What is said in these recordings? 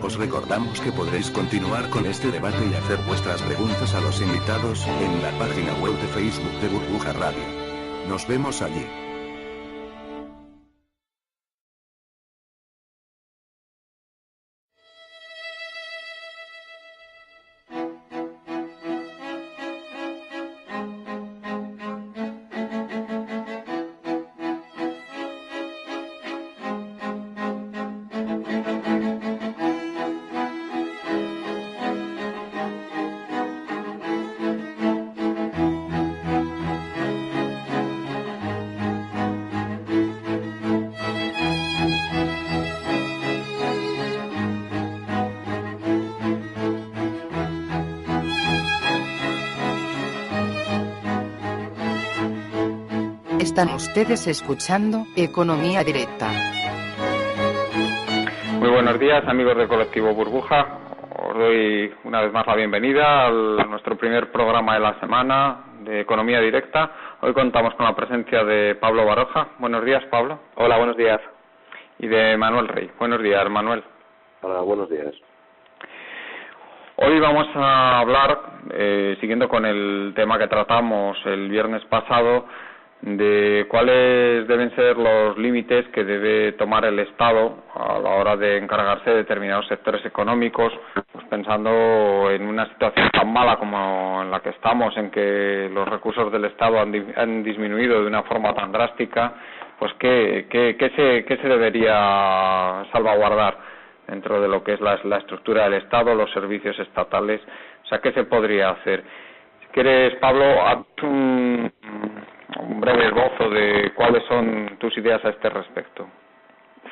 Os recordamos que podréis continuar con este debate y hacer vuestras preguntas a los invitados en la página web de Facebook de Burbuja Radio. Nos vemos allí. Están ustedes escuchando Economía Directa. Muy buenos días, amigos del colectivo Burbuja. Os doy una vez más la bienvenida a nuestro primer programa de la semana de Economía Directa. Hoy contamos con la presencia de Pablo Baroja. Buenos días, Pablo. Hola, buenos días. Y de Manuel Rey. Buenos días, Manuel. Hola, buenos días. Hoy vamos a hablar, siguiendo con el tema que tratamos el viernes pasado, de cuáles deben ser los límites que debe tomar el Estado a la hora de encargarse de determinados sectores económicos, pues pensando en una situación tan mala como en la que estamos, en que los recursos del Estado han disminuido de una forma tan drástica, pues qué se debería salvaguardar dentro de lo que es la estructura del Estado, los servicios estatales, o sea, ¿qué se podría hacer? Si quieres, Pablo, haz un breve esbozo de cuáles son tus ideas a este respecto.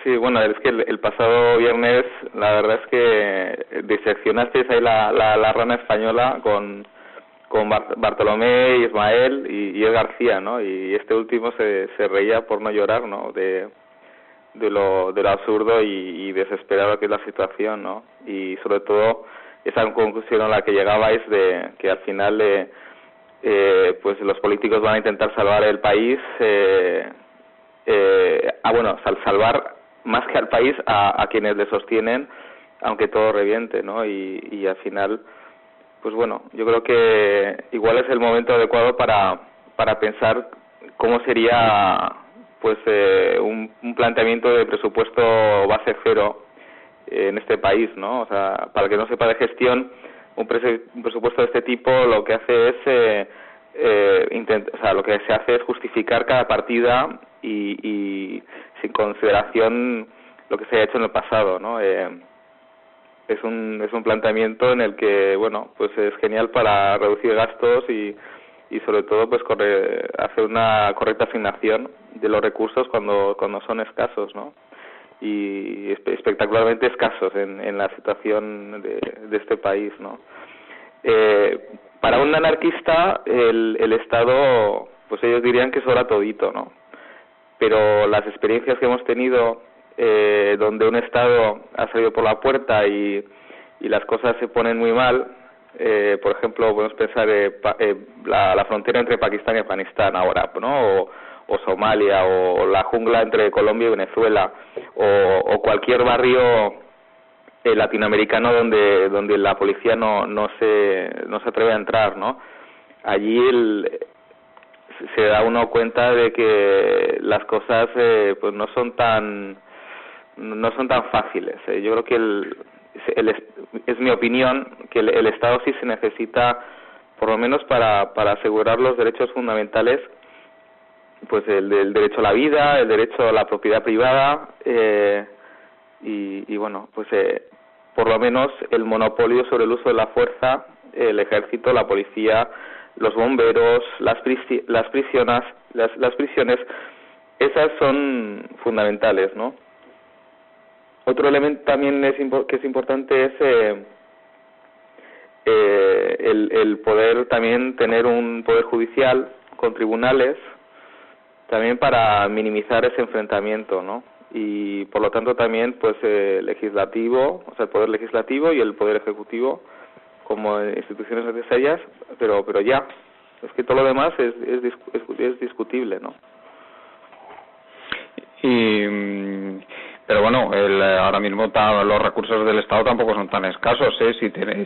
Sí, bueno, es que el pasado viernes la verdad es que diseccionasteis ahí la rana española con Bartolomé, Ismael y Ed García, ¿no? Y este último se reía por no llorar, ¿no? De lo absurdo y desesperado que es la situación, ¿no? Y sobre todo esa conclusión a la que llegabais de que al final pues los políticos van a intentar salvar el país, salvar más que al país a quienes le sostienen, aunque todo reviente, ¿no? Y al final, pues bueno, yo creo que igual es el momento adecuado para pensar cómo sería pues un planteamiento de presupuesto base cero en este país, ¿no? O sea, para el que no sepa de gestión, un presupuesto de este tipo lo que hace es lo que se hace es justificar cada partida y sin consideración lo que se ha hecho en el pasado, ¿no? Es un planteamiento en el que, bueno, pues es genial para reducir gastos y sobre todo pues hacer una correcta asignación de los recursos cuando son escasos, ¿no? Y espectacularmente escasos en la situación de este país, ¿no? Para un anarquista el Estado, pues ellos dirían que sobra todito, ¿no? Pero las experiencias que hemos tenido donde un Estado ha salido por la puerta y las cosas se ponen muy mal, por ejemplo, podemos pensar la frontera entre Pakistán y Afganistán ahora, ¿no? O Somalia, o la jungla entre Colombia y Venezuela, o cualquier barrio latinoamericano donde la policía no se atreve a entrar, ¿no? Allí se da uno cuenta de que las cosas pues no son tan fáciles. Yo creo que es mi opinión que el Estado sí se necesita, por lo menos para asegurar los derechos fundamentales, pues el derecho a la vida, el derecho a la propiedad privada, y bueno, pues por lo menos el monopolio sobre el uso de la fuerza, el ejército, la policía, los bomberos, las prisiones, esas son fundamentales, ¿no? Otro elemento también que es importante es el poder también tener un poder judicial con tribunales, también para minimizar ese enfrentamiento, ¿no? Y por lo tanto también pues legislativo, o sea, el poder legislativo y el poder ejecutivo como instituciones necesarias, pero ya es que todo lo demás es discutible, ¿no? Y Pero bueno, ahora mismo los recursos del Estado tampoco son tan escasos,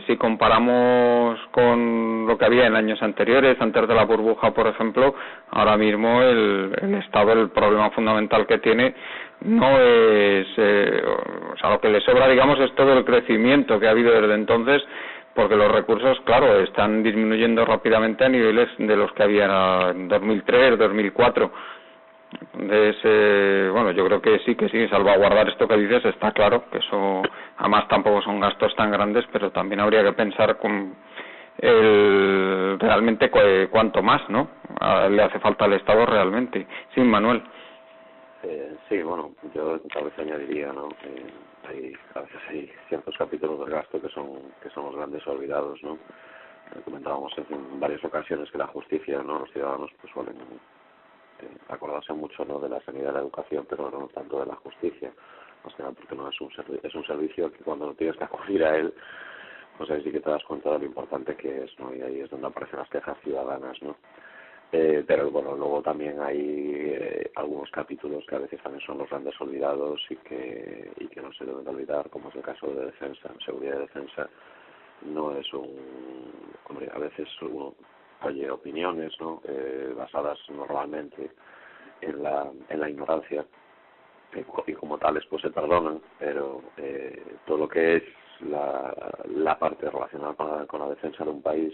si comparamos con lo que había en años anteriores, antes de la burbuja, por ejemplo, ahora mismo el Estado, el problema fundamental que tiene no es, o sea, lo que le sobra, digamos, es todo el crecimiento que ha habido desde entonces, porque los recursos, claro, están disminuyendo rápidamente a niveles de los que había en 2003, 2004. Entonces, bueno, yo creo que sí, salvaguardar esto que dices está claro, que eso, además tampoco son gastos tan grandes, pero también habría que pensar con realmente cuánto más, ¿no? Le hace falta al Estado realmente. Sí, Manuel. Sí, bueno, yo tal vez añadiría, ¿no? A veces hay ciertos capítulos del gasto que son los grandes olvidados, ¿no? Comentábamos en varias ocasiones que la justicia, ¿no? Los ciudadanos pues suelen acordarse mucho, ¿no?, de la sanidad y la educación, pero no tanto de la justicia, más que nada porque no es un servicio que cuando tienes que acudir a él, pues ahí sí que te das cuenta de lo importante que es, ¿no? Y ahí es donde aparecen las quejas ciudadanas, ¿no? Pero bueno, luego también hay algunos capítulos que a veces también son los grandes olvidados y que no se deben olvidar, como es el caso de defensa, seguridad y defensa. No es hombre, a veces uno oye opiniones, ¿no?, basadas normalmente en la ignorancia, y como tales pues se perdonan, pero todo lo que es la parte relacionada con la defensa de un país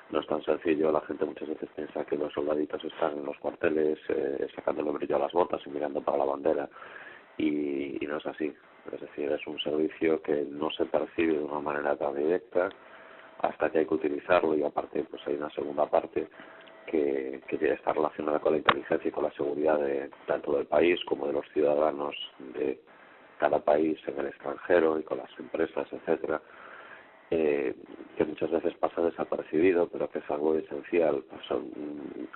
no es tan sencillo. La gente muchas veces piensa que los soldaditos están en los cuarteles sacándole brillo a las botas y mirando para la bandera, y no es así. Es decir, es un servicio que no se percibe de una manera tan directa hasta que hay que utilizarlo, y aparte pues hay una segunda parte que está relacionada con la inteligencia y con la seguridad tanto del país como de los ciudadanos de cada país en el extranjero y con las empresas, etcétera, que muchas veces pasa desapercibido, pero que es algo esencial.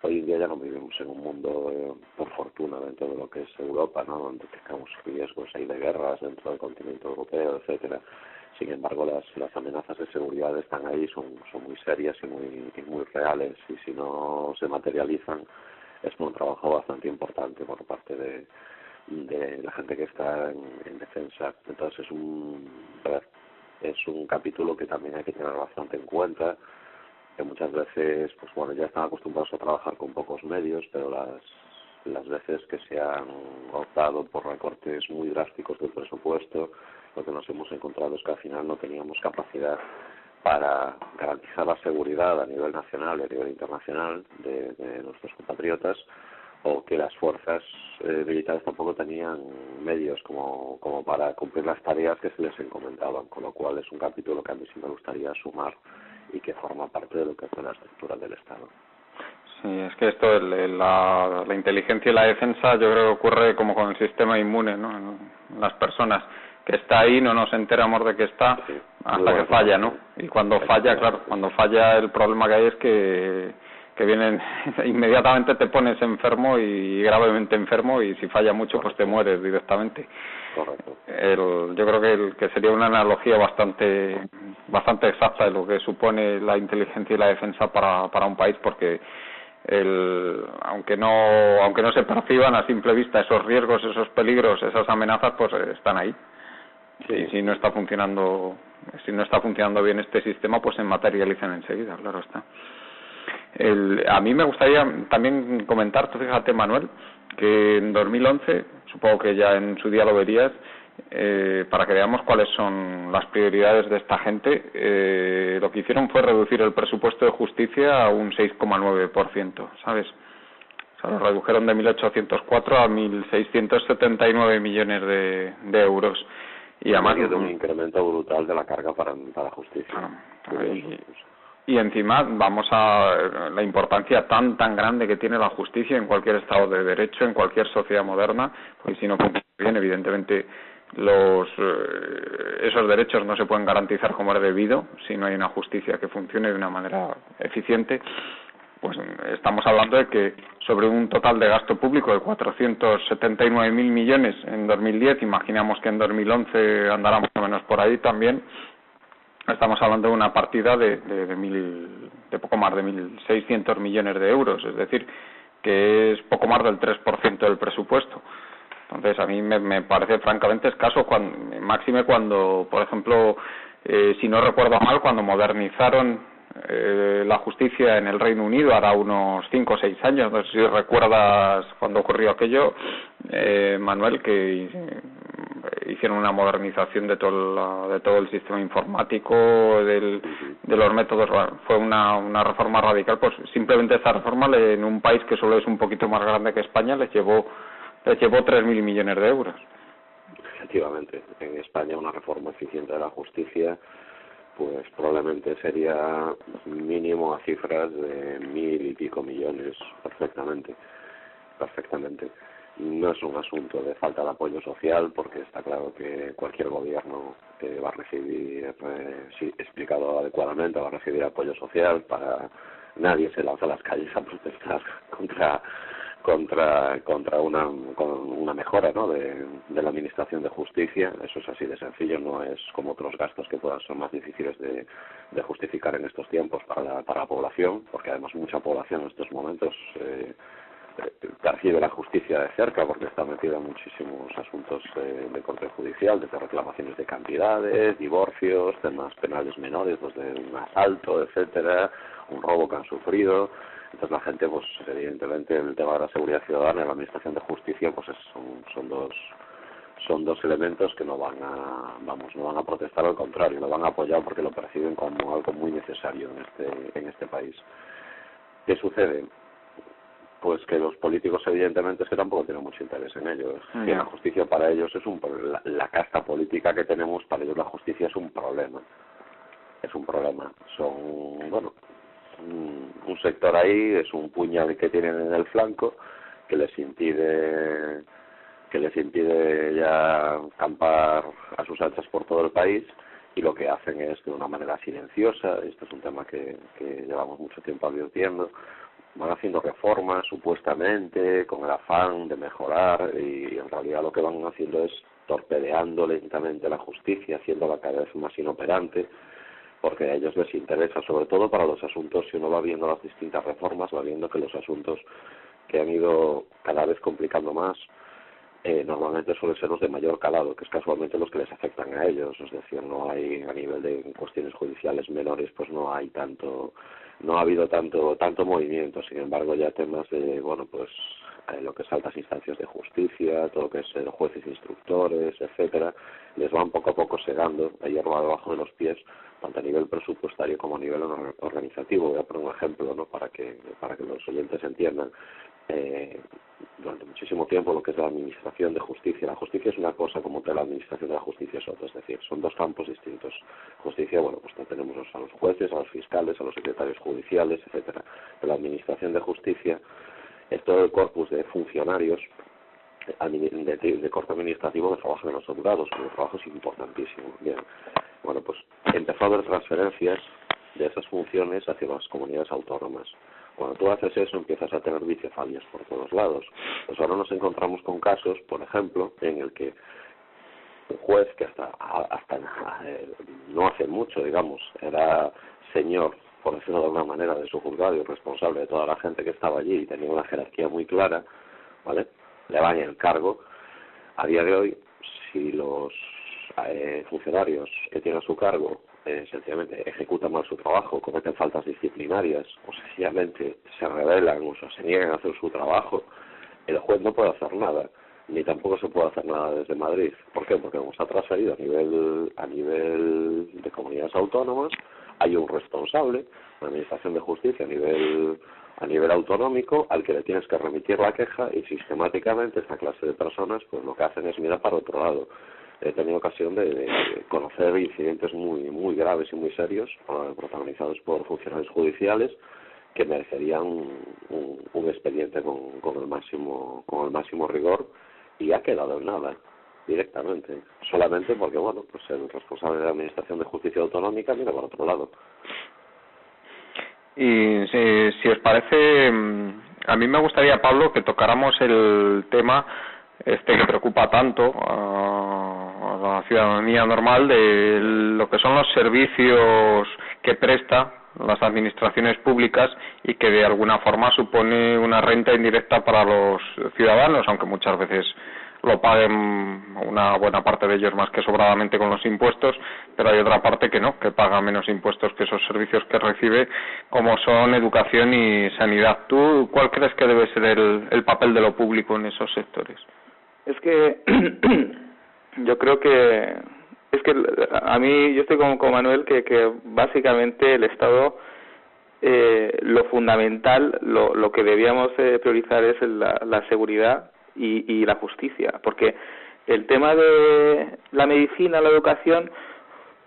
Hoy en día ya no vivimos en un mundo, por fortuna, dentro de lo que es Europa, ¿no?, donde tengamos riesgos ahí de guerras dentro del continente europeo, etcétera. Sin embargo, las amenazas de seguridad están ahí, son muy serias y muy reales, y si no se materializan es un trabajo bastante importante por parte de la gente que está en defensa. Entonces es un capítulo que también hay que tener bastante en cuenta, que muchas veces pues bueno, ya están acostumbrados a trabajar con pocos medios, pero las veces que se han optado por recortes muy drásticos del presupuesto, lo que nos hemos encontrado es que al final no teníamos capacidad para garantizar la seguridad a nivel nacional y a nivel internacional de nuestros compatriotas, o que las fuerzas militares tampoco tenían medios como para cumplir las tareas que se les encomendaban, con lo cual es un capítulo que a mí sí me gustaría sumar y que forma parte de lo que es la estructura del Estado. Sí, es que esto, la inteligencia y la defensa, yo creo que ocurre como con el sistema inmune, ¿no?, en las personas, que está ahí, no nos enteramos de que está, sí, hasta que falla, ¿no? Y cuando falla, claro, cuando falla, el problema que hay es que vienen, inmediatamente te pones enfermo y gravemente enfermo, y si falla mucho pues te mueres directamente. Correcto. Yo creo que sería una analogía bastante exacta de lo que supone la inteligencia y la defensa para un país, porque aunque no se perciban a simple vista esos riesgos, esos peligros, esas amenazas, pues están ahí. Sí. Y si no está funcionando bien este sistema, pues se materializan enseguida, claro está. A mí me gustaría también comentar, tú fíjate, Manuel, que en 2011, supongo que ya en su día lo verías, para que veamos cuáles son las prioridades de esta gente, lo que hicieron fue reducir el presupuesto de justicia a un 6,9%, ¿sabes? O sea, lo redujeron de 1.804 a 1.679 millones de euros. Y además de un incremento brutal de la carga para la justicia. Y encima vamos a la importancia tan grande que tiene la justicia en cualquier Estado de Derecho, en cualquier sociedad moderna, porque si no funciona bien, evidentemente esos derechos no se pueden garantizar como es debido si no hay una justicia que funcione de una manera eficiente. Pues estamos hablando de que sobre un total de gasto público de 479.000 millones en 2010, imaginamos que en 2011 andará más o menos por ahí también, estamos hablando de una partida de poco más de 1.600 millones de euros, es decir, que es poco más del 3% del presupuesto. Entonces a mí me parece francamente escaso, máxime cuando, por ejemplo, si no recuerdo mal, cuando modernizaron la justicia en el Reino Unido hará unos 5 o 6 años, no sé si recuerdas cuando ocurrió aquello, Manuel, que hicieron una modernización de todo el sistema informático, de los métodos. Fue una reforma radical. Pues simplemente esta reforma en un país que solo es un poquito más grande que España les llevó 3.000 millones de euros. Efectivamente, en España una reforma eficiente de la justicia pues probablemente sería mínimo a cifras de 1.000 y pico millones perfectamente. No es un asunto de falta de apoyo social, porque está claro que cualquier gobierno va a recibir, si explicado adecuadamente, va a recibir apoyo social. Nadie se lanza a las calles a protestar contra una mejora, ¿no?, de la administración de justicia. Eso es así de sencillo, no es como otros gastos que puedan ser más difíciles de justificar en estos tiempos para la población, porque además mucha población en estos momentos percibe la justicia de cerca, porque está metida en muchísimos asuntos de corte judicial, desde reclamaciones de cantidades, divorcios, temas penales menores, pues de un asalto, etcétera, un robo que han sufrido. Entonces la gente, pues evidentemente, en el tema de la seguridad ciudadana y la administración de justicia, pues son dos elementos que no van a protestar, al contrario, lo van a apoyar porque lo perciben como algo muy necesario en este país. ¿Qué sucede? Pues que los políticos evidentemente es que tampoco tienen mucho interés en ello. Que la justicia para ellos es la casta política que tenemos, para ellos la justicia es un problema. Son, bueno, un sector ahí, es un puñal que tienen en el flanco que les impide ya campar a sus anchas por todo el país, y lo que hacen es, de una manera silenciosa, esto es un tema que llevamos mucho tiempo advirtiendo, van haciendo reformas supuestamente con el afán de mejorar, y en realidad lo que van haciendo es torpedeando lentamente la justicia, haciéndola cada vez más inoperante, porque a ellos les interesa, sobre todo para los asuntos, si uno va viendo las distintas reformas, va viendo que los asuntos que han ido cada vez complicando más, normalmente suelen ser los de mayor calado, que es casualmente los que les afectan a ellos. Es decir, no hay, a nivel de cuestiones judiciales menores, pues no ha habido tanto movimiento. Sin embargo, ya temas de, bueno, pues lo que es altas instancias de justicia, todo lo que es jueces instructores, etcétera, les van poco a poco segando la hierba debajo de los pies, tanto a nivel presupuestario como a nivel organizativo. Voy a poner un ejemplo, ¿no?, para que los oyentes entiendan. Durante muchísimo tiempo lo que es la administración de justicia, la justicia es una cosa, como que la administración de la justicia es otra, es decir, son dos campos distintos. Justicia, bueno, pues tenemos a los jueces, a los fiscales, a los secretarios judiciales, etcétera. Pero la administración de justicia es todo el corpus de funcionarios de corte administrativo que trabajan en los juzgados, que el trabajo es importantísimo. Bien, bueno, pues empezó a haber transferencias de esas funciones hacia las comunidades autónomas. Cuando tú haces eso, empiezas a tener bicefalias por todos lados. Pues ahora nos encontramos con casos, por ejemplo, en el que un juez que hasta no hace mucho, digamos, era señor, por decirlo de alguna manera, de su juzgado y responsable de toda la gente que estaba allí y tenía una jerarquía muy clara, ¿vale?, le van el cargo. A día de hoy, si los funcionarios que tienen a su cargo sencillamente ejecutan mal su trabajo, cometen faltas disciplinarias o sencillamente se rebelan o se niegan a hacer su trabajo, el juez no puede hacer nada, ni tampoco se puede hacer nada desde Madrid. ¿Por qué? Porque como está transferido a nivel de comunidades autónomas, hay un responsable, la administración de justicia a nivel autonómico, al que le tienes que remitir la queja, y sistemáticamente esta clase de personas pues lo que hacen es mirar para otro lado. He tenido ocasión de conocer incidentes muy graves y muy serios, protagonizados por funcionarios judiciales, que merecerían un expediente con el máximo rigor, y ha quedado en nada directamente, solamente porque, bueno, pues el responsable de la Administración de Justicia Autonómica mira por otro lado. Y si os parece, a mí me gustaría, Pablo, que tocáramos el tema que preocupa tanto a la ciudadanía normal, de lo que son los servicios que presta las administraciones públicas y que de alguna forma supone una renta indirecta para los ciudadanos, aunque muchas veces lo paguen una buena parte de ellos más que sobradamente con los impuestos, pero hay otra parte que no, que paga menos impuestos que esos servicios que recibe, como son educación y sanidad. ¿Tú cuál crees que debe ser el papel de lo público en esos sectores? Es que yo creo que a mí, yo estoy con Manuel, que básicamente el Estado, lo fundamental, lo que debíamos priorizar es la seguridad y la justicia, porque el tema de la medicina, la educación,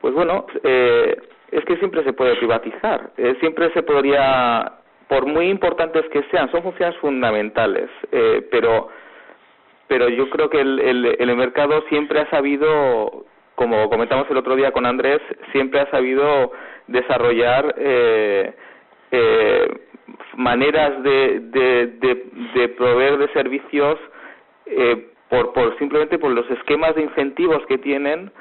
pues bueno, es que siempre se puede privatizar, siempre se podría, por muy importantes que sean, son funciones fundamentales, pero yo creo que el mercado siempre ha sabido, como comentamos el otro día con Andrés, siempre ha sabido desarrollar maneras de proveer de servicios simplemente por los esquemas de incentivos que tienen,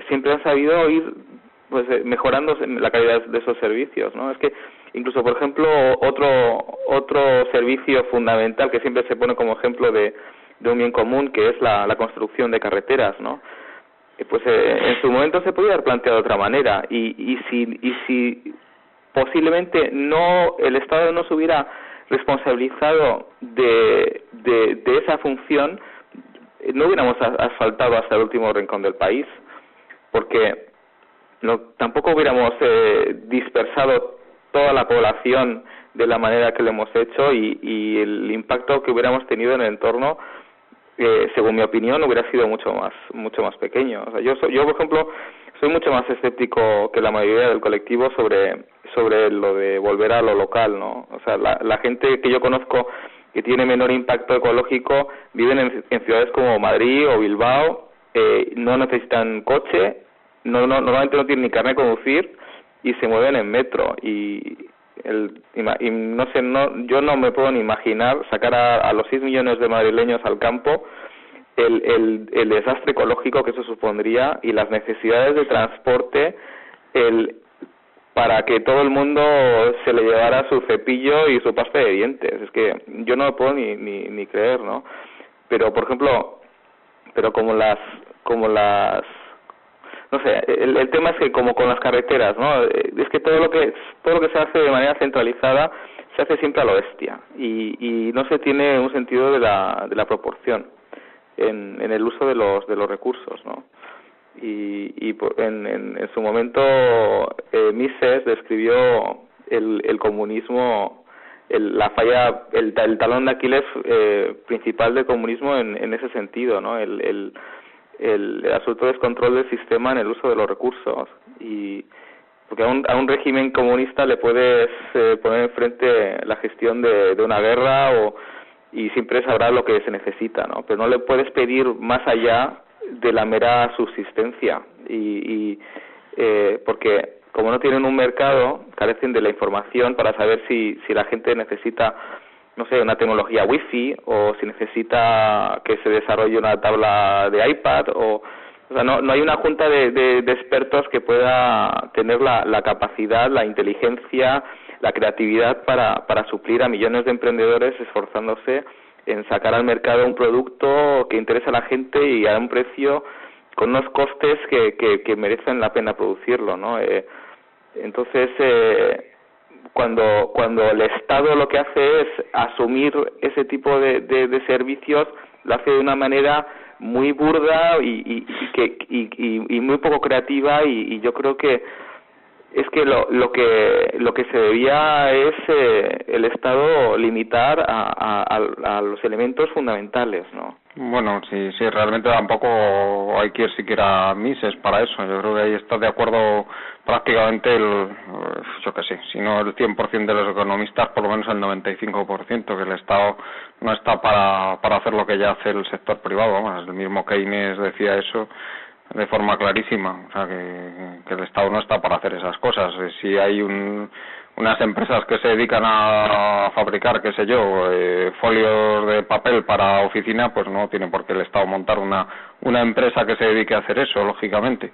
siempre han sabido ir pues mejorando la calidad de esos servicios, ¿no? Es que incluso, por ejemplo, otro servicio fundamental que siempre se pone como ejemplo de un bien común, que es la construcción de carreteras, ¿no? Pues en su momento se podía haber planteado de otra manera, y si posiblemente el Estado no se hubiera responsabilizado de esa función, no hubiéramos asfaltado hasta el último rincón del país, porque tampoco hubiéramos dispersado toda la población de la manera que lo hemos hecho, y el impacto que hubiéramos tenido en el entorno, según mi opinión, hubiera sido mucho más pequeño. O sea, yo por ejemplo, soy mucho más escéptico que la mayoría del colectivo sobre lo de volver a lo local, ¿no? O sea, la gente que yo conozco que tiene menor impacto ecológico viven en ciudades como Madrid o Bilbao, no necesitan coche, normalmente no tienen ni carnet de conducir y se mueven en metro, y no sé, yo no me puedo ni imaginar sacar a los 6 millones de madrileños al campo, el desastre ecológico que eso supondría, y las necesidades de transporte para que todo el mundo se le llevara su cepillo y su pasta de dientes. Es que yo no lo puedo ni creer, ¿no? Pero por ejemplo, como las no sé, el tema es que como con las carreteras, ¿no? Es que todo lo que se hace de manera centralizada se hace siempre a lo bestia, y no se tiene un sentido de la proporción en el uso de los recursos, ¿no? Y en su momento Mises describió el comunismo, la falla, el talón de Aquiles principal del comunismo en ese sentido, ¿no? El absoluto descontrol del sistema en el uso de los recursos, y porque a un régimen comunista le puedes poner enfrente la gestión de una guerra, y siempre sabrá lo que se necesita, ¿no? Pero no le puedes pedir más allá de la mera subsistencia, porque como no tienen un mercado, carecen de la información para saber si la gente necesita, no sé, una tecnología wifi, o si necesita que se desarrolle una tabla de iPad, o sea, no hay una junta de expertos que pueda tener la capacidad, la inteligencia, la creatividad para suplir a millones de emprendedores esforzándose en sacar al mercado un producto que interesa a la gente y a un precio con unos costes que merecen la pena producirlo, ¿no? Entonces, cuando el Estado lo que hace es asumir ese tipo de servicios, lo hace de una manera muy burda y muy poco creativa, y yo creo que es que lo que se debía es el Estado limitar a los elementos fundamentales, ¿no? Bueno, sí, realmente tampoco hay que ir siquiera a Mises para eso. Yo creo que ahí está de acuerdo prácticamente yo que sé, si no el 100% de los economistas, por lo menos el 95%, que el Estado no está para hacer lo que ya hace el sector privado. Vamos, el mismo Keynes decía eso de forma clarísima, o sea que el Estado no está para hacer esas cosas. Si hay unas empresas que se dedican a fabricar, qué sé yo, folios de papel para oficina, pues no tiene por qué el Estado montar una empresa que se dedique a hacer eso, lógicamente.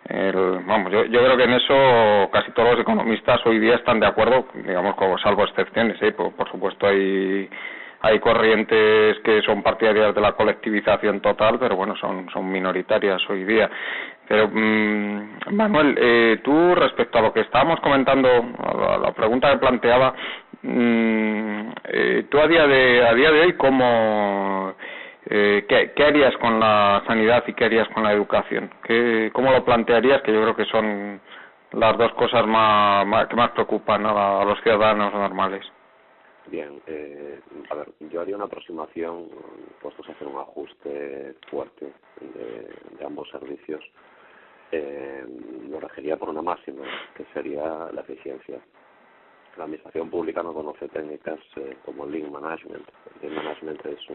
Yo creo que en eso casi todos los economistas hoy día están de acuerdo, digamos, salvo excepciones, por supuesto hay hay corrientes que son partidarias de la colectivización total, pero bueno, son minoritarias hoy día. Pero Manuel, tú respecto a lo que estábamos comentando, a la pregunta que planteaba, tú a día de hoy, ¿cómo qué harías con la sanidad y qué harías con la educación? ¿Cómo lo plantearías? Que yo creo que son las dos cosas que más preocupan a los ciudadanos normales. Bien, a ver, yo haría una aproximación, puestos a hacer un ajuste fuerte de ambos servicios, lo regiría por una máxima, que sería la eficiencia. La administración pública no conoce técnicas como el Lean Management. El Lean Management es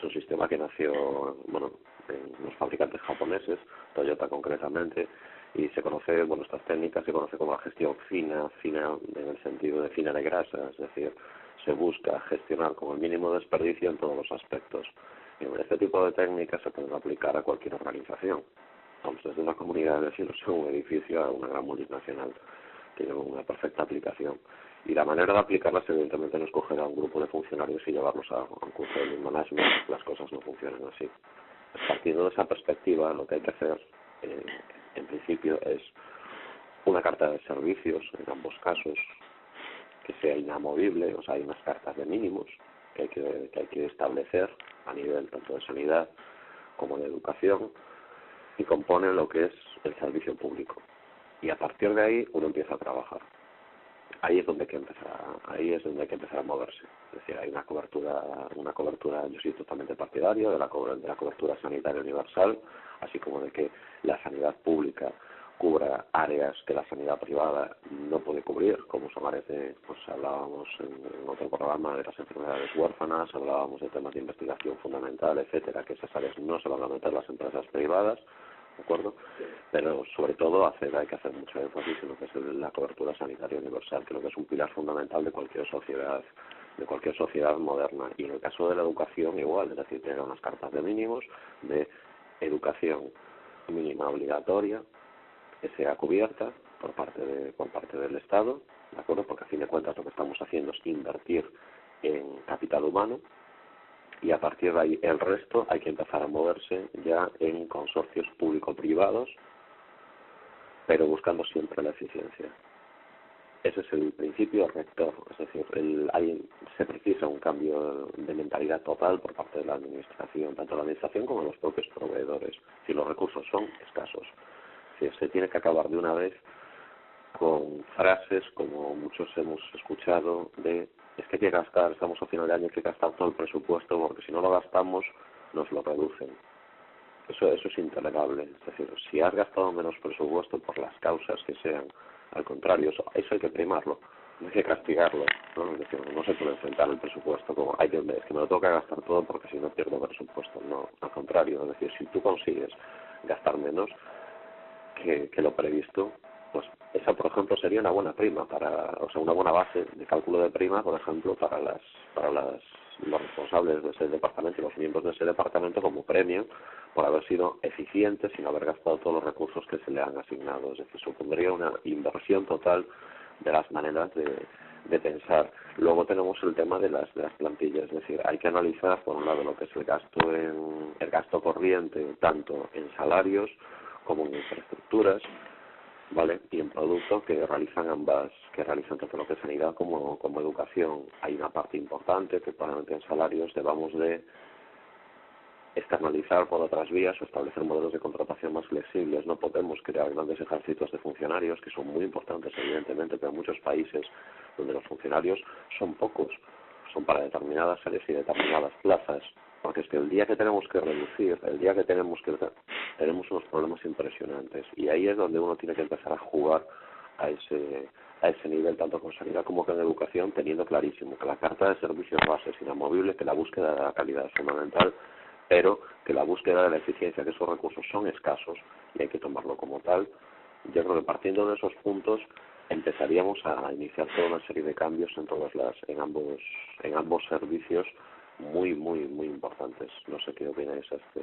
un sistema que nació, bueno, en los fabricantes japoneses, Toyota concretamente, y se conoce, bueno, estas técnicas se conoce como la gestión fina en el sentido de fina de grasa, es decir, se busca gestionar con el mínimo desperdicio en todos los aspectos. Y este tipo de técnicas se pueden aplicar a cualquier organización. Vamos, desde una comunidad de vecinos a un edificio a una gran multinacional. Tienen una perfecta aplicación. Y la manera de aplicarlas, evidentemente, no es coger a un grupo de funcionarios y llevarlos a un curso de Lean Management. Las cosas no funcionan así. Partiendo de esa perspectiva, lo que hay que hacer, en principio, es una carta de servicios, en ambos casos, que sea inamovible. O sea, hay unas cartas de mínimos que hay que establecer a nivel tanto de sanidad como de educación, y componen lo que es el servicio público. Y a partir de ahí uno empieza a trabajar. Ahí es donde hay que empezar a moverse. Es decir, hay una cobertura, yo soy totalmente partidario de la cobertura sanitaria universal, así como de que la sanidad pública cubra áreas que la sanidad privada no puede cubrir, como son áreas pues hablábamos en otro programa de las enfermedades huérfanas, hablábamos de temas de investigación fundamental, etcétera, que esas áreas no se van a meter las empresas privadas, ¿de acuerdo? Pero sobre todo hay que hacer mucho énfasis en lo que es la cobertura sanitaria universal, que es un pilar fundamental de cualquier sociedad moderna. Y en el caso de la educación igual, es decir, tener unas cartas de mínimos de educación mínima obligatoria que sea cubierta por parte del Estado, ¿de acuerdo? Porque a fin de cuentas lo que estamos haciendo es invertir en capital humano, y a partir de ahí el resto hay que empezar a moverse ya en consorcios público-privados, pero buscando siempre la eficiencia. Ese es el principio rector, es decir, se precisa un cambio de mentalidad total por parte de la administración, tanto la administración como los propios proveedores, si los recursos son escasos. Se tiene que acabar de una vez con frases como muchos hemos escuchado de es que hay que gastar, estamos a final de año, hay que gastar todo el presupuesto porque si no lo gastamos nos lo reducen. Eso es intolerable. Es decir, si has gastado menos presupuesto por las causas que sean, al contrario, eso hay que primarlo, no hay que castigarlo, ¿no? Es decir, no se puede enfrentar el presupuesto como es que me lo tengo que gastar todo porque si no pierdo presupuesto. No, al contrario, es decir, si tú consigues gastar menos que lo previsto, pues esa, por ejemplo, sería una buena prima una buena base de cálculo de prima, por ejemplo, para los responsables de ese departamento y los miembros de ese departamento como premio por haber sido eficientes sin haber gastado todos los recursos que se le han asignado. Es decir, supondría una inversión total de las maneras de pensar. Luego tenemos el tema de las plantillas, es decir, hay que analizar por un lado lo que es el gasto corriente, tanto en salarios como en infraestructuras, ¿vale? Y en productos que realizan tanto lo que es sanidad como educación. Hay una parte importante que probablemente en salarios debamos de externalizar por otras vías o establecer modelos de contratación más flexibles. No podemos crear grandes ejércitos de funcionarios, que son muy importantes evidentemente, pero en muchos países donde los funcionarios son pocos, son para determinadas áreas y determinadas plazas, porque es que el día que tenemos que reducir, tenemos unos problemas impresionantes, y ahí es donde uno tiene que empezar a jugar a ese nivel, tanto con sanidad como con educación, teniendo clarísimo que la carta de servicios base es inamovible, que la búsqueda de la calidad es fundamental, pero que la búsqueda de la eficiencia, que esos recursos son escasos y hay que tomarlo como tal. Yo creo que partiendo de esos puntos empezaríamos a iniciar toda una serie de cambios en ambos servicios muy importantes. No sé qué opináis a este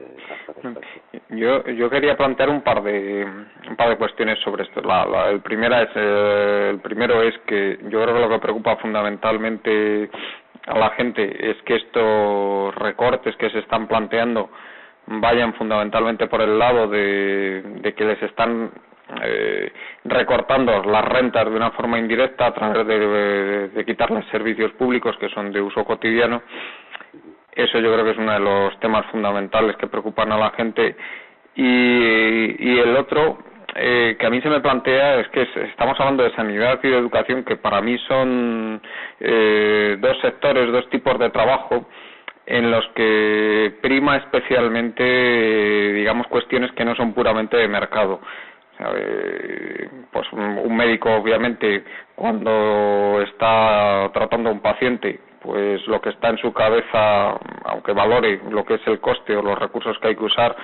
respecto. Yo quería plantear un par de cuestiones sobre esto. El primero es que yo creo que lo que preocupa fundamentalmente a la gente es que estos recortes que se están planteando vayan fundamentalmente por el lado de que les están recortando las rentas de una forma indirecta a través de quitarles servicios públicos que son de uso cotidiano. Eso yo creo que es uno de los temas fundamentales que preocupan a la gente. Y el otro que a mí se me plantea es que estamos hablando de sanidad y de educación, que para mí son dos sectores, dos tipos de trabajo en los que prima especialmente, digamos, cuestiones que no son puramente de mercado. Pues un médico, obviamente, cuando está tratando a un paciente, pues lo que está en su cabeza, aunque valore lo que es el coste o los recursos que hay que usar,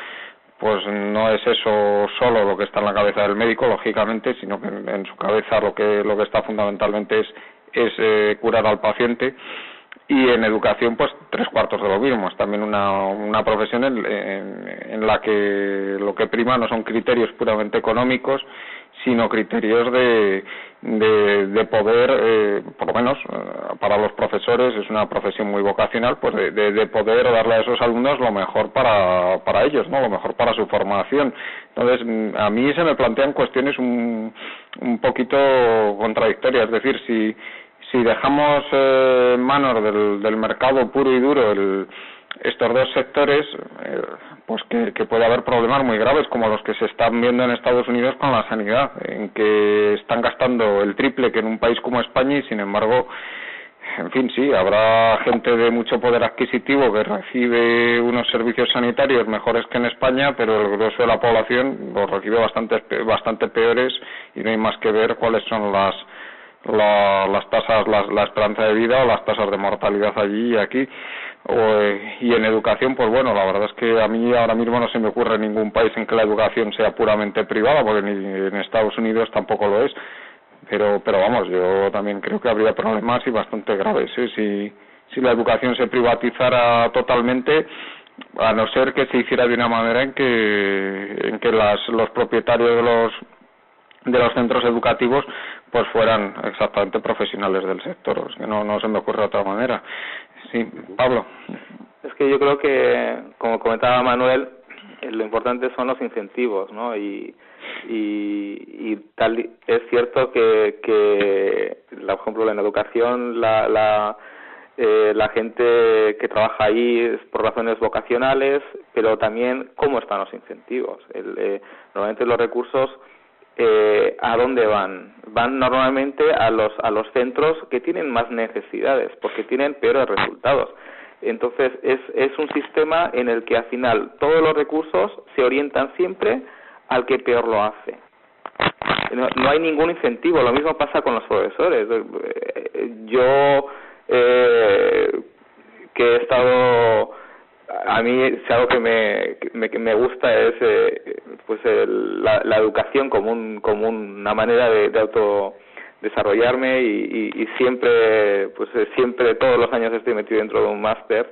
pues no es eso solo lo que está en la cabeza del médico, lógicamente, sino que en su cabeza lo que está fundamentalmente es curar al paciente. Y en educación, pues 3/4 de lo mismo. Es también una profesión en la que lo que prima no son criterios puramente económicos, sino criterios de poder, por lo menos para los profesores, es una profesión muy vocacional, pues de poder darle a esos alumnos lo mejor para ellos, ¿no? Lo mejor para su formación. Entonces, a mí se me plantean cuestiones un poquito contradictorias. Es decir, si dejamos en manos del mercado puro y duro estos dos sectores, pues que puede haber problemas muy graves como los que se están viendo en Estados Unidos con la sanidad, en que están gastando el triple que en un país como España y sin embargo, en fin, sí, habrá gente de mucho poder adquisitivo que recibe unos servicios sanitarios mejores que en España, pero el grueso de la población los recibe bastante peores y no hay más que ver cuáles son las tasas, la esperanza de vida o las tasas de mortalidad allí y aquí. Y en educación, pues bueno, la verdad es que a mí ahora mismo no se me ocurre ningún país en que la educación sea puramente privada, porque ni en Estados Unidos tampoco lo es, pero vamos, yo también creo que habría problemas y bastante graves, si la educación se privatizara totalmente, a no ser que se hiciera de una manera en que los propietarios de los centros educativos pues fueran exactamente profesionales del sector. Es que no se me ocurre de otra manera. Sí, Pablo. Es que yo creo que, como comentaba Manuel, lo importante son los incentivos, ¿no? Y tal es cierto que por ejemplo, en educación la gente que trabaja ahí es por razones vocacionales, pero también cómo están los incentivos. Normalmente los recursos ¿a dónde van? Van normalmente a los centros que tienen más necesidades, porque tienen peores resultados. Entonces es un sistema en el que al final todos los recursos se orientan siempre al que peor lo hace. No hay ningún incentivo. Lo mismo pasa con los profesores. Yo que he estado, a mí si algo que me gusta es pues la educación como una manera de auto desarrollarme y siempre todos los años estoy metido dentro de un máster.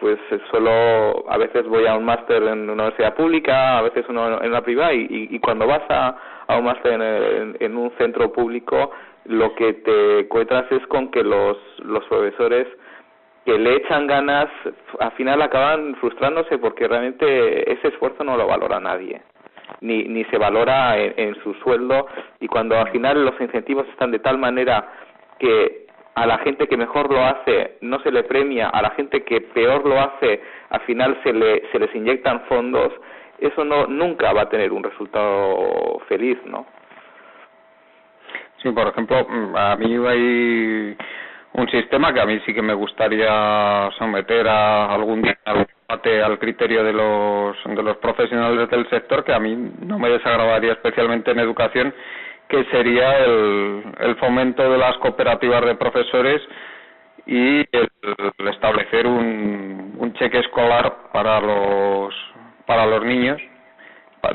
Pues solo a veces voy a un máster en una universidad pública, a veces uno en una privada y cuando vas a un máster en un centro público, lo que te encuentras es con que los profesores que le echan ganas al final acaban frustrándose porque realmente ese esfuerzo no lo valora nadie, ni se valora en su sueldo, y cuando al final los incentivos están de tal manera que a la gente que mejor lo hace no se le premia, a la gente que peor lo hace al final se les inyectan fondos, eso nunca va a tener un resultado feliz, ¿no? Sí, por ejemplo, a mí hay un sistema que a mí sí que me gustaría someter a algún debate al criterio de los profesionales del sector, que a mí no me desagradaría especialmente en educación, que sería el fomento de las cooperativas de profesores y el establecer un cheque escolar para los niños,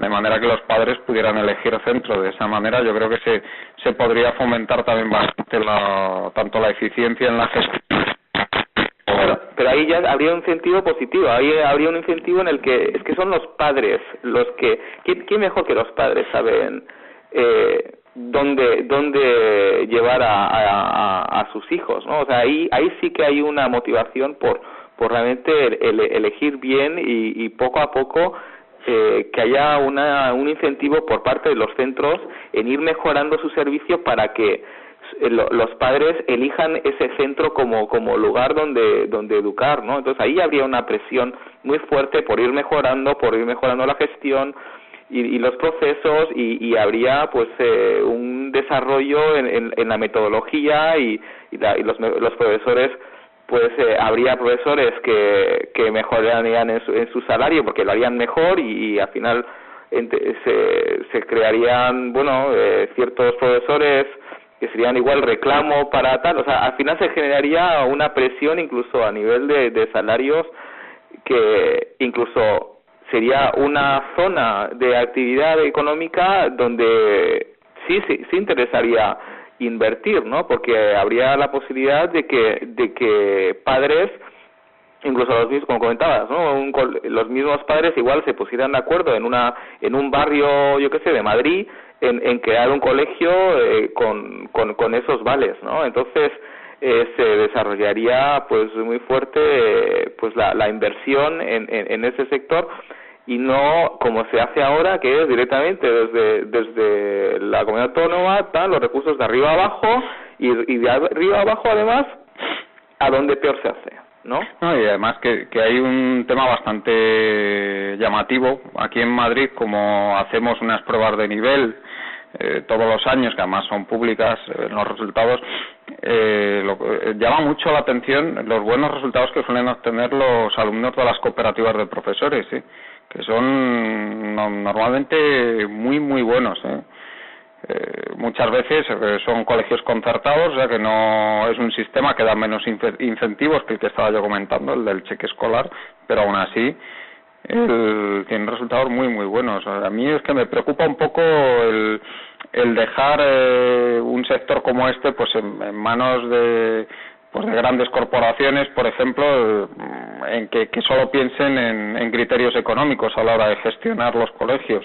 de manera que los padres pudieran elegir centro. De esa manera yo creo que se podría fomentar también bastante tanto la eficiencia en la gestión. Pero ahí ya habría un incentivo positivo, ahí habría un incentivo en el que es que son los padres los que... ¿Quién mejor que los padres saben dónde llevar a sus hijos, ¿no? O sea, ahí sí que hay una motivación por realmente elegir bien y poco a poco que haya un incentivo por parte de los centros en ir mejorando su servicio para que los padres elijan ese centro como lugar donde educar, ¿no? Entonces ahí habría una presión muy fuerte por ir mejorando la gestión y los procesos y habría pues un desarrollo en la metodología y los profesores pues habría profesores que mejorarían en su salario porque lo harían mejor y al final se crearían ciertos profesores que serían igual reclamo para tal, o sea, al final se generaría una presión incluso a nivel de salarios que incluso sería una zona de actividad económica donde sí interesaría invertir, ¿no? Porque habría la posibilidad de que padres, incluso los mismos, como comentabas, ¿no? Los mismos padres igual se pusieran de acuerdo en un barrio, yo qué sé, de Madrid, en crear un colegio con esos vales, ¿no? Entonces se desarrollaría pues muy fuerte pues la inversión en ese sector y no como se hace ahora, que es directamente desde la comunidad autónoma, los recursos de arriba a abajo y de arriba a abajo además a donde peor se hace, ¿no? No, y además que hay un tema bastante llamativo aquí en Madrid, como hacemos unas pruebas de nivel todos los años, que además son públicas, los resultados, llama mucho la atención los buenos resultados que suelen obtener los alumnos de las cooperativas de profesores, ¿sí? Que son normalmente muy muy buenos, muchas veces son colegios concertados, o sea que no es un sistema que da menos incentivos que el que estaba yo comentando, el del cheque escolar, pero aún así tiene resultados muy muy buenos. A mí es que me preocupa un poco el dejar un sector como este pues en manos de grandes corporaciones, por ejemplo, en que solo piensen en criterios económicos a la hora de gestionar los colegios.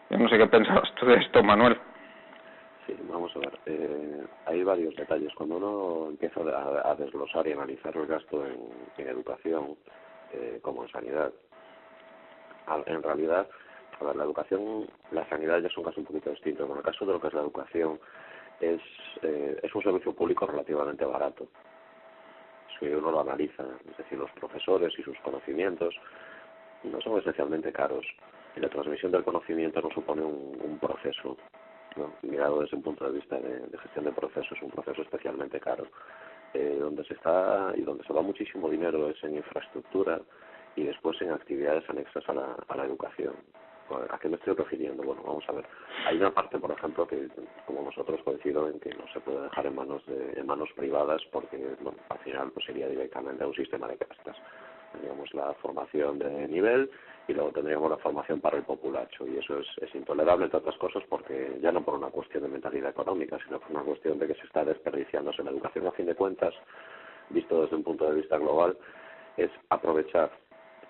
Yo no sé qué pensabas tú de esto, Manuel. Sí, vamos a ver. Hay varios detalles. Cuando uno empieza a desglosar y analizar el gasto en educación, como en sanidad, en realidad, a ver, la educación, la sanidad ya es un caso un poquito distinto. En el caso de lo que es la educación, es un servicio público relativamente barato. Si uno lo analiza, es decir, los profesores y sus conocimientos no son esencialmente caros. Y la transmisión del conocimiento no supone un proceso, ¿no? Mirado desde un punto de vista de gestión de procesos, es un proceso especialmente caro. Donde se va muchísimo dinero es en infraestructura y después en actividades anexas a la educación. ¿A qué me estoy refiriendo? Bueno, vamos a ver. Hay una parte, por ejemplo, que como nosotros coincido en que no se puede dejar en manos privadas porque, bueno, al final pues sería directamente un sistema de castas. Tendríamos la formación de nivel y luego tendríamos la formación para el populacho, y eso es intolerable, entre otras cosas, porque ya no por una cuestión de mentalidad económica, sino por una cuestión de que se está desperdiciándose la educación. A fin de cuentas, visto desde un punto de vista global, es aprovechar,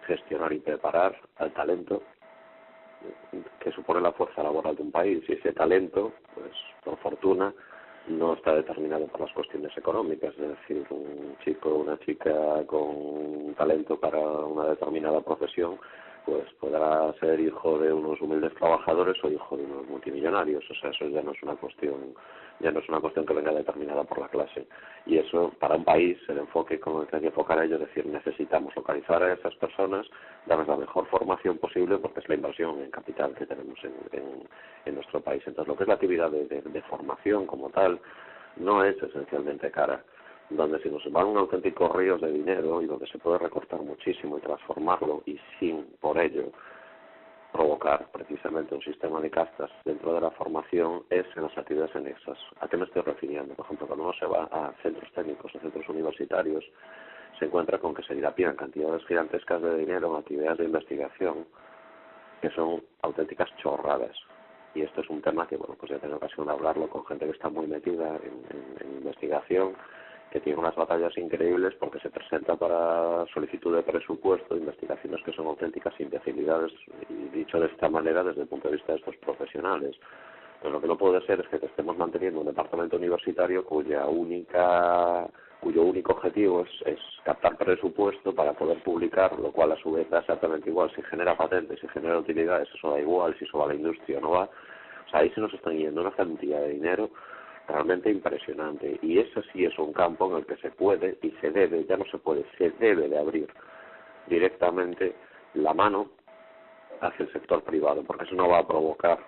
gestionar y preparar al talento que supone la fuerza laboral de un país, y ese talento, pues por fortuna, no está determinado por las cuestiones económicas, es decir, un chico o una chica con talento para una determinada profesión pues podrá ser hijo de unos humildes trabajadores o hijo de unos multimillonarios. O sea, eso ya no es una cuestión que venga determinada por la clase. Y eso, para un país, el enfoque con el que hay que enfocar a ello, es decir, necesitamos localizar a esas personas, darles la mejor formación posible, porque es la inversión en capital que tenemos en nuestro país. Entonces, lo que es la actividad de formación como tal no es esencialmente cara, donde se nos van auténticos ríos de dinero y donde se puede recortar muchísimo y transformarlo, y sin, por ello, provocar precisamente un sistema de castas dentro de la formación, es en las actividades anexas. ¿A qué me estoy refiriendo? Por ejemplo, cuando uno se va a centros técnicos, a centros universitarios, se encuentra con que se dilapidan cantidades gigantescas de dinero en actividades de investigación que son auténticas chorradas. Y esto es un tema que, bueno, pues ya he tenido ocasión de hablarlo con gente que está muy metida en investigación, que tiene unas batallas increíbles porque se presenta para solicitud de presupuesto investigaciones que son auténticas imbecilidades, y dicho de esta manera desde el punto de vista de estos profesionales. Entonces, lo que no puede ser es que estemos manteniendo un departamento universitario cuyo único objetivo es captar presupuesto para poder publicar, lo cual a su vez da exactamente igual si genera patentes, si genera utilidades, eso da igual, si eso va a la industria o no va. O sea, ahí se nos están yendo una cantidad de dinero realmente impresionante, y ese sí es un campo en el que se puede y se debe, ya no se puede, se debe de abrir directamente la mano hacia el sector privado, porque eso no va a provocar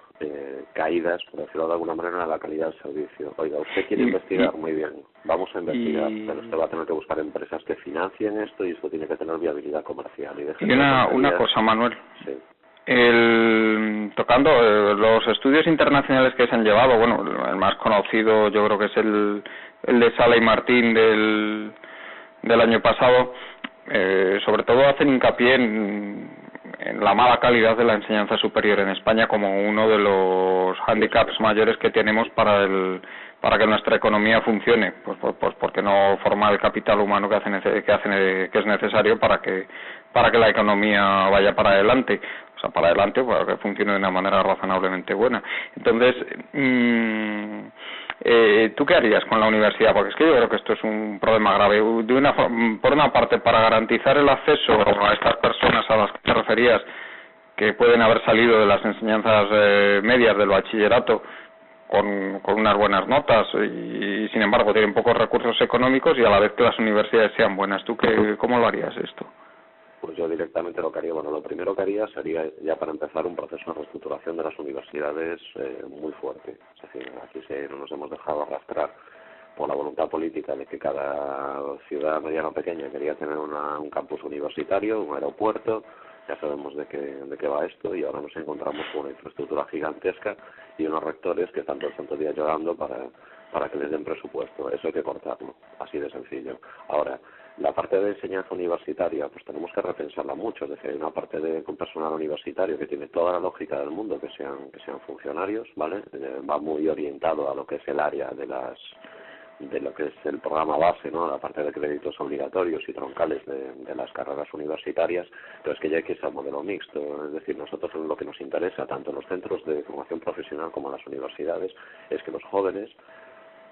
caídas, por decirlo de alguna manera, en la calidad del servicio. Oiga, usted quiere investigar, muy bien, vamos a investigar, pero usted va a tener que buscar empresas que financien esto, y esto tiene que tener viabilidad comercial. Y una cosa, Manuel. Sí. Tocando los estudios internacionales que se han llevado, bueno, el más conocido yo creo que es el de Sala y Martín del año pasado, sobre todo hacen hincapié en la mala calidad de la enseñanza superior en España como uno de los hándicaps mayores que tenemos para que nuestra economía funcione, pues porque no forma el capital humano que es necesario para que la economía vaya para adelante, para que funcione de una manera razonablemente buena. Entonces, ¿tú qué harías con la universidad? Porque es que yo creo que esto es un problema grave. Por una parte, para garantizar el acceso a estas personas a las que te referías, que pueden haber salido de las enseñanzas medias del bachillerato con unas buenas notas y sin embargo tienen pocos recursos económicos, y a la vez que las universidades sean buenas. ¿Tú cómo lo harías esto? Pues yo directamente lo que haría, lo primero que haría sería, ya para empezar, un proceso de reestructuración de las universidades muy fuerte. Es decir, aquí no nos hemos dejado arrastrar por la voluntad política de que cada ciudad mediana o pequeña quería tener un campus universitario, un aeropuerto. Ya sabemos de qué va esto, y ahora nos encontramos con una infraestructura gigantesca y unos rectores que están todo el santo día llorando para que les den presupuesto. Eso hay que cortarlo, así de sencillo. Ahora, la parte de enseñanza universitaria, pues tenemos que repensarla mucho. Es decir, hay una parte de un personal universitario que tiene toda la lógica del mundo que sean funcionarios, ¿vale? Va muy orientado a lo que es el área de lo que es el programa base, ¿no? La parte de créditos obligatorios y troncales de las carreras universitarias, pero es que ya hay que ir al modelo mixto. Es decir, nosotros lo que nos interesa, tanto en los centros de formación profesional como en las universidades, es que los jóvenes,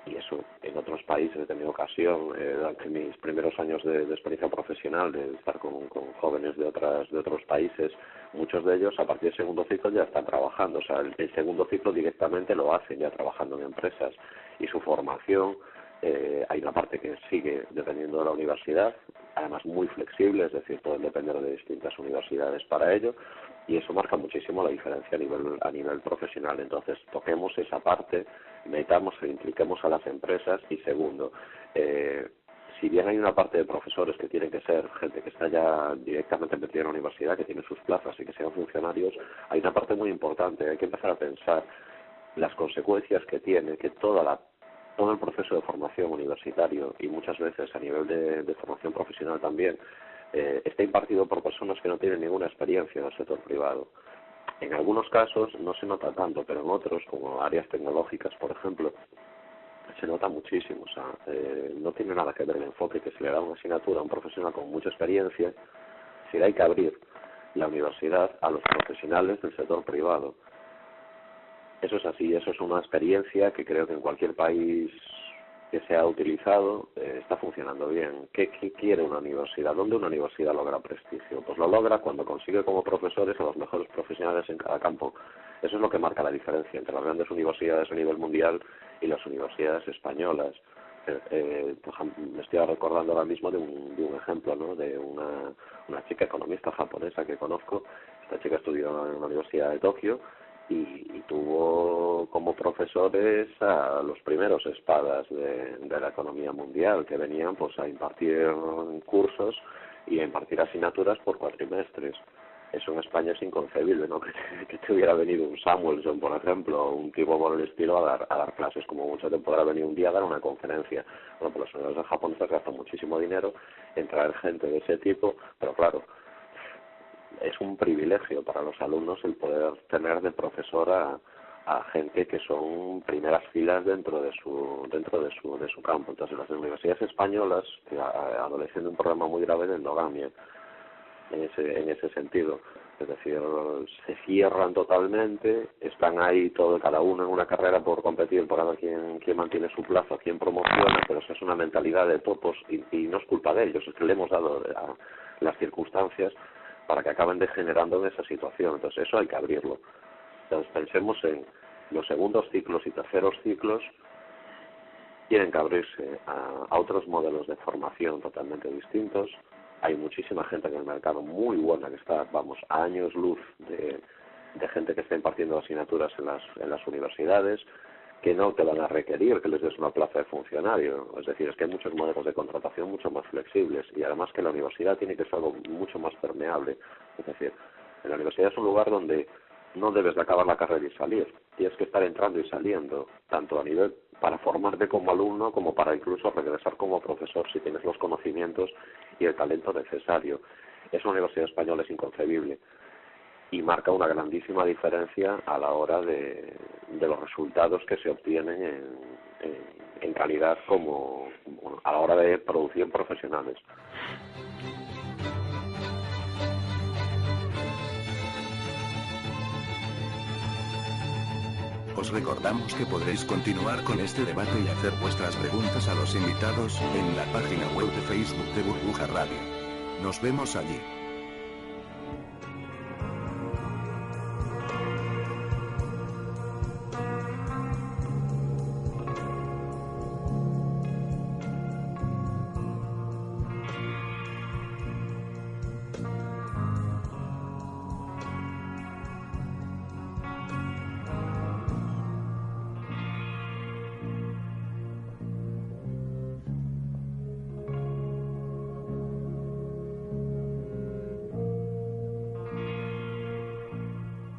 y eso en otros países he tenido ocasión, en mis primeros años de experiencia profesional, de estar con jóvenes de otros países, muchos de ellos a partir del segundo ciclo ya están trabajando. O sea, el segundo ciclo directamente lo hacen ya trabajando en empresas, y su formación, hay una parte que sigue dependiendo de la universidad, además muy flexible, es decir, pueden depender de distintas universidades para ello, y eso marca muchísimo la diferencia a nivel profesional. Entonces, toquemos esa parte, metamos e impliquemos a las empresas. Y segundo, si bien hay una parte de profesores que tienen que ser gente que está ya directamente metida en la universidad, que tiene sus plazas y que sean funcionarios, hay una parte muy importante. Hay que empezar a pensar las consecuencias que tiene que todo el proceso de formación universitario, y muchas veces a nivel de formación profesional también, está impartido por personas que no tienen ninguna experiencia en el sector privado. En algunos casos no se nota tanto, pero en otros, como áreas tecnológicas, por ejemplo, se nota muchísimo. O sea, no tiene nada que ver el enfoque que se le da a una asignatura a un profesional con mucha experiencia. Si hay que abrir la universidad a los profesionales del sector privado. Eso es así, eso es una experiencia que creo que en cualquier país que se ha utilizado está funcionando bien. ¿Qué quiere una universidad? ¿Dónde una universidad logra prestigio? Pues lo logra cuando consigue como profesores a los mejores profesionales en cada campo. Eso es lo que marca la diferencia entre las grandes universidades a nivel mundial y las universidades españolas. Me estoy recordando ahora mismo de un ejemplo, ¿no? De una chica economista japonesa que conozco. Esta chica estudió en la Universidad de Tokio y tuvo como profesores a los primeros espadas de la economía mundial, que venían pues a impartir cursos y a impartir asignaturas por cuatrimestres. Eso en España es inconcebible, ¿no? Que te hubiera venido un Samuelson, por ejemplo, un tipo por el estilo a dar clases. Como mucho te podrá venir un día a dar una conferencia. Bueno, pues las universidades japonesas gastan muchísimo dinero en traer gente de ese tipo, pero claro, es un privilegio para los alumnos el poder tener de profesor a gente que son primeras filas dentro de su campo. Entonces, las universidades españolas adolecen de un problema muy grave de endogamia en ese sentido. Es decir, se cierran totalmente, están ahí cada uno en una carrera por competir por ver quién mantiene su plazo, quién promociona, pero eso es una mentalidad de topos y no es culpa de ellos, es que le hemos dado las circunstancias para que acaben degenerando en esa situación. Entonces eso hay que abrirlo. Entonces pensemos en los segundos ciclos y terceros ciclos, tienen que abrirse a otros modelos de formación totalmente distintos. Hay muchísima gente en el mercado muy buena que está, a años luz de gente que está impartiendo asignaturas en las universidades, que no te van a requerir que les des una plaza de funcionario. Es decir, es que hay muchos modelos de contratación mucho más flexibles y además que la universidad tiene que ser algo mucho más permeable. Es decir, la universidad es un lugar donde no debes de acabar la carrera y salir. Tienes que estar entrando y saliendo, tanto a nivel para formarte como alumno como para incluso regresar como profesor si tienes los conocimientos y el talento necesario. Esa universidad española es inconcebible y marca una grandísima diferencia a la hora de los resultados que se obtienen en calidad a la hora de producción profesionales. Os recordamos que podréis continuar con este debate y hacer vuestras preguntas a los invitados en la página web de Facebook de Burbuja Radio. Nos vemos allí.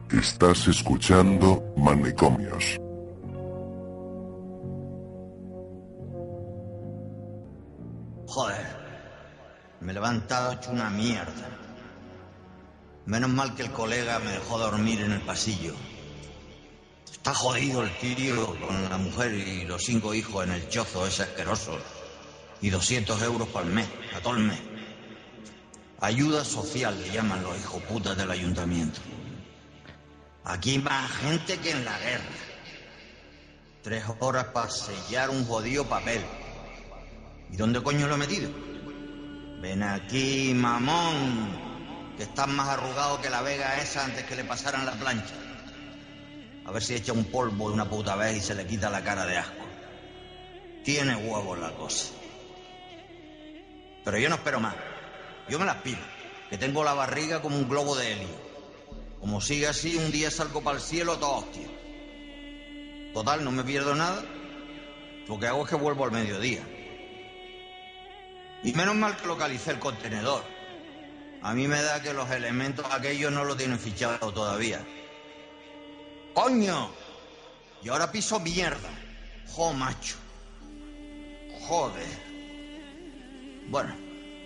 Estás escuchando Manicomios. Joder, me he levantado hecho una mierda. Menos mal que el colega me dejó dormir en el pasillo. Está jodido el tío con la mujer y los 5 hijos en el chozo ese asqueroso. Y 200 euros para el mes, a todo el mes. Ayuda social le llaman los hijoputas del ayuntamiento. Aquí hay más gente que en la guerra. 3 horas para sellar un jodido papel. ¿Y dónde coño lo he metido? Ven aquí, mamón, que estás más arrugado que la vega esa antes que le pasaran la plancha. A ver si echa un polvo de una puta vez y se le quita la cara de asco. Tiene huevos la cosa. Pero yo no espero más. Yo me las pido, que tengo la barriga como un globo de helio. Como sigue así, un día salgo para el cielo todo hostia. Total, no me pierdo nada. Lo que hago es que vuelvo al mediodía. Y menos mal que localicé el contenedor. A mí me da que los elementos aquellos no lo tienen fichado todavía. ¡Coño! Y ahora piso mierda. ¡Jo, macho! ¡Joder! Bueno,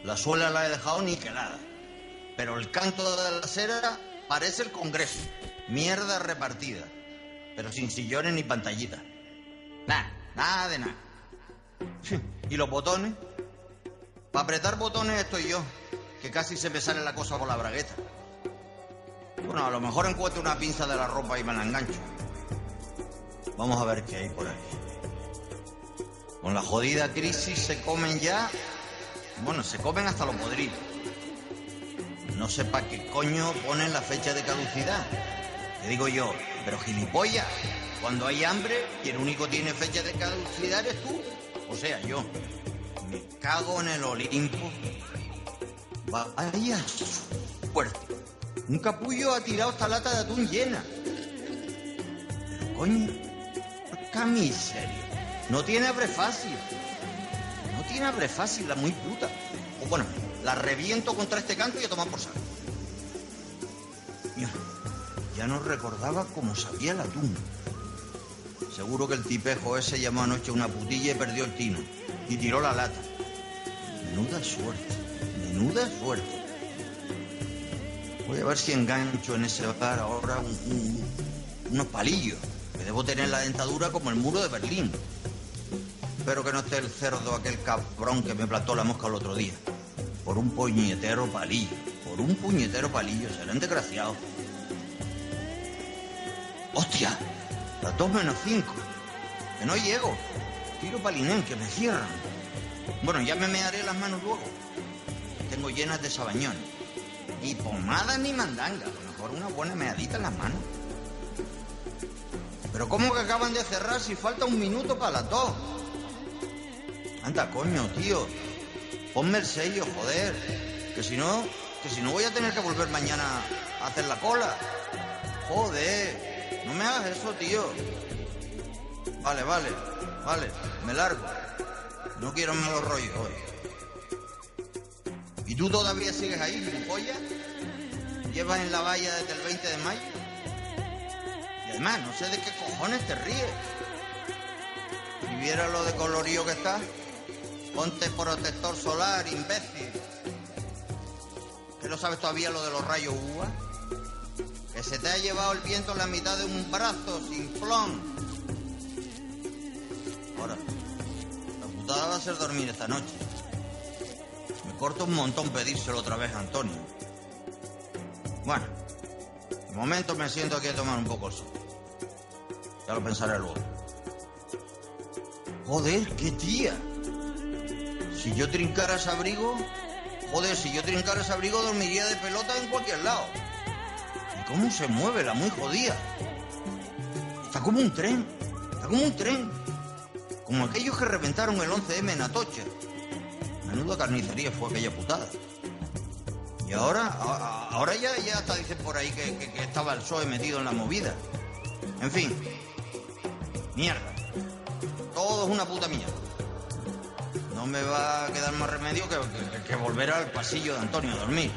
la suela la he dejado niquelada. Pero el canto de la acera parece el Congreso. Mierda repartida. Pero sin sillones ni pantallitas. Nada de nada. ¿Y los botones? Para apretar botones estoy yo, que casi se me sale la cosa por la bragueta. Bueno, a lo mejor encuentro una pinza de la ropa y me la engancho. Vamos a ver qué hay por aquí. Con la jodida crisis se comen ya... Bueno, se comen hasta lo podrido. No sé para qué coño ponen la fecha de caducidad. Te digo yo, pero gilipollas, cuando hay hambre y el único tiene fecha de caducidad eres tú. O sea, yo. Me cago en el Olimpo. Vaya fuerte. Un capullo ha tirado esta lata de atún llena. Pero coño, qué miseria. No tiene abre fácil. No tiene abre fácil, la muy puta. O bueno, la reviento contra este canto y a tomar por saco. Ya no recordaba cómo sabía el atún. Seguro que el tipejo ese llamó anoche a una putilla y perdió el tino. Y tiró la lata. Menuda suerte. Menuda suerte. Voy a ver si engancho en ese bar ahora unos palillos. Que debo tener la dentadura como el muro de Berlín. Espero que no esté el cerdo aquel cabrón que me plantó la mosca el otro día. Por un puñetero palillo. Por un puñetero palillo, serán desgraciados. ¡Hostia! Las 2:05. Que no llego. Tiro palinén, que me cierran. Bueno, ya me mearé las manos luego. Tengo llenas de sabañones. Ni pomada ni mandanga. A lo mejor una buena meadita en las manos. Pero ¿cómo que acaban de cerrar si falta 1 minuto para las 2? Anda, coño, tío. Ponme el sello, joder. Que si no voy a tener que volver mañana a hacer la cola. Joder. No me hagas eso, tío. Vale. Me largo. No quiero malos rollos hoy. ¿Y tú todavía sigues ahí, gilipollas? ¿Llevas en la valla desde el 20 de mayo? Y además, no sé de qué cojones te ríes. Si vieras lo de colorío que estás, ponte protector solar, imbécil. ¿Qué no sabes todavía lo de los rayos UVA? Que se te ha llevado el viento en la mitad de un brazo, sinflón. Ahora, la putada va a ser dormir esta noche. Me corta un montón pedírselo otra vez a Antonio. Bueno, de momento me siento aquí a tomar un poco el sol. Ya lo pensaré luego. Joder, qué tía. Si yo trincara ese abrigo... dormiría de pelota en cualquier lado. ¿Y cómo se mueve la muy jodida? Está como un tren. Como aquellos que reventaron el 11M en Atocha. Menuda carnicería fue aquella putada. Y ahora ya hasta dicen por ahí que estaba el PSOE metido en la movida. En fin. Mierda. Todo es una puta mierda. No me va a quedar más remedio que volver al pasillo de Antonio a dormir.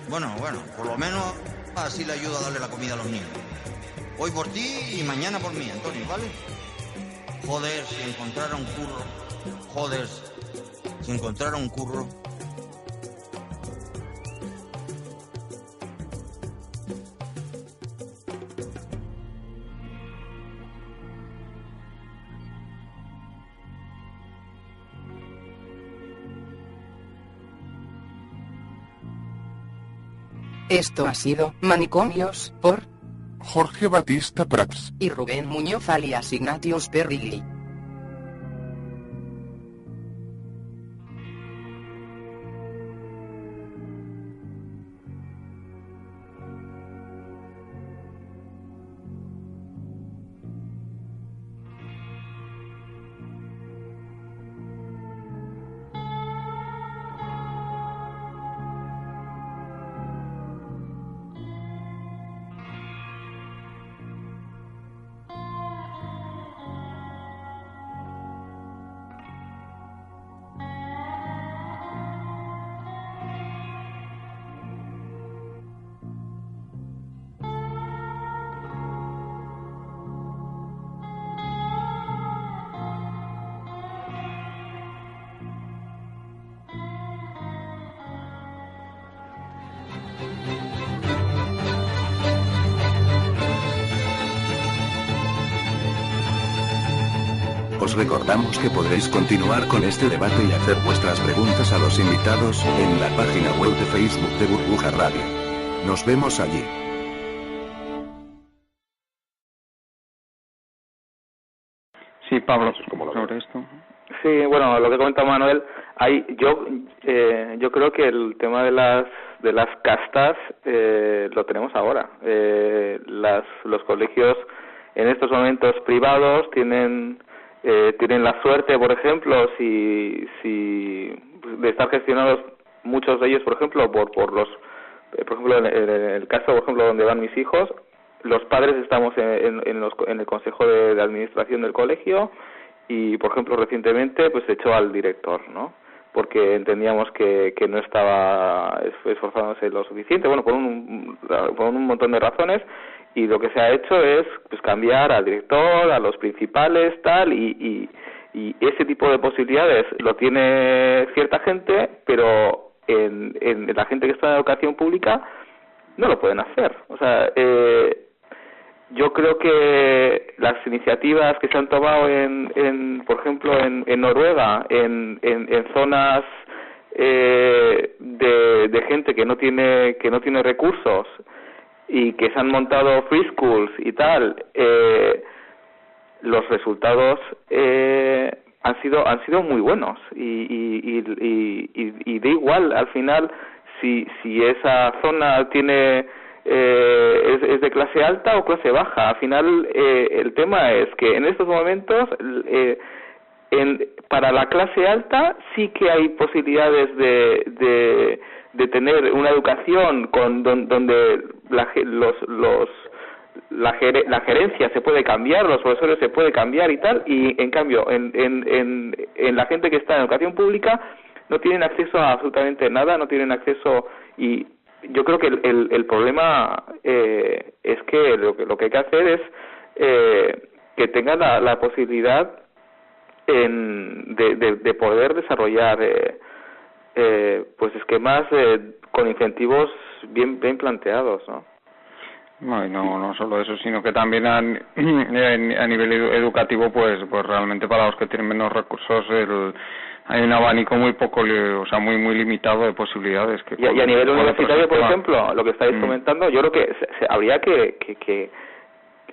Bueno, por lo menos así le ayudo a darle la comida a los niños. Hoy por ti y mañana por mí, Antonio, ¿vale? Joder, si encontrara un curro. Esto ha sido Manicomios, por Jorge Batista Prats y Rubén Muñoz alias Ignatius Perrilli. Os recordamos que podréis continuar con este debate y hacer vuestras preguntas a los invitados en la página web de Facebook de Burbuja Radio. Nos vemos allí. Sí, Pablo, ¿Cómo lo sobre ves? esto. Sí, bueno, lo que comenta Manuel, yo creo que el tema de las castas lo tenemos ahora. Los colegios en estos momentos privados tienen la suerte, por ejemplo, si de estar gestionados muchos de ellos, por ejemplo, por ejemplo, en el caso, por ejemplo, donde van mis hijos, los padres estamos en el consejo de administración del colegio y, por ejemplo, recientemente pues se echó al director, ¿no? Porque entendíamos que no estaba esforzándose lo suficiente, bueno, por un montón de razones. Y lo que se ha hecho es pues cambiar al director, a los principales, tal, y ese tipo de posibilidades lo tiene cierta gente, pero en la gente que está en educación pública no lo pueden hacer. O sea, yo creo que las iniciativas que se han tomado por ejemplo, en Noruega, en zonas de de gente que no tiene recursos y que se han montado free schools y tal, los resultados han sido muy buenos y da igual al final si esa zona tiene es de clase alta o clase baja. Al final el tema es que en estos momentos para la clase alta sí que hay posibilidades de tener una educación donde la gerencia se puede cambiar, los profesores se puede cambiar y tal, y en cambio en la gente que está en educación pública no tienen acceso a absolutamente nada, no tienen acceso. Y yo creo que el problema es que lo que hay que hacer es que tengan la posibilidad de poder desarrollar pues esquemas con incentivos bien planteados, ¿no? No, y no solo eso, sino que también a nivel educativo, pues realmente para los que tienen menos recursos hay un abanico muy poco, o sea, muy limitado de posibilidades. Y a nivel universitario, por ejemplo, lo que estáis comentando, yo creo que habría que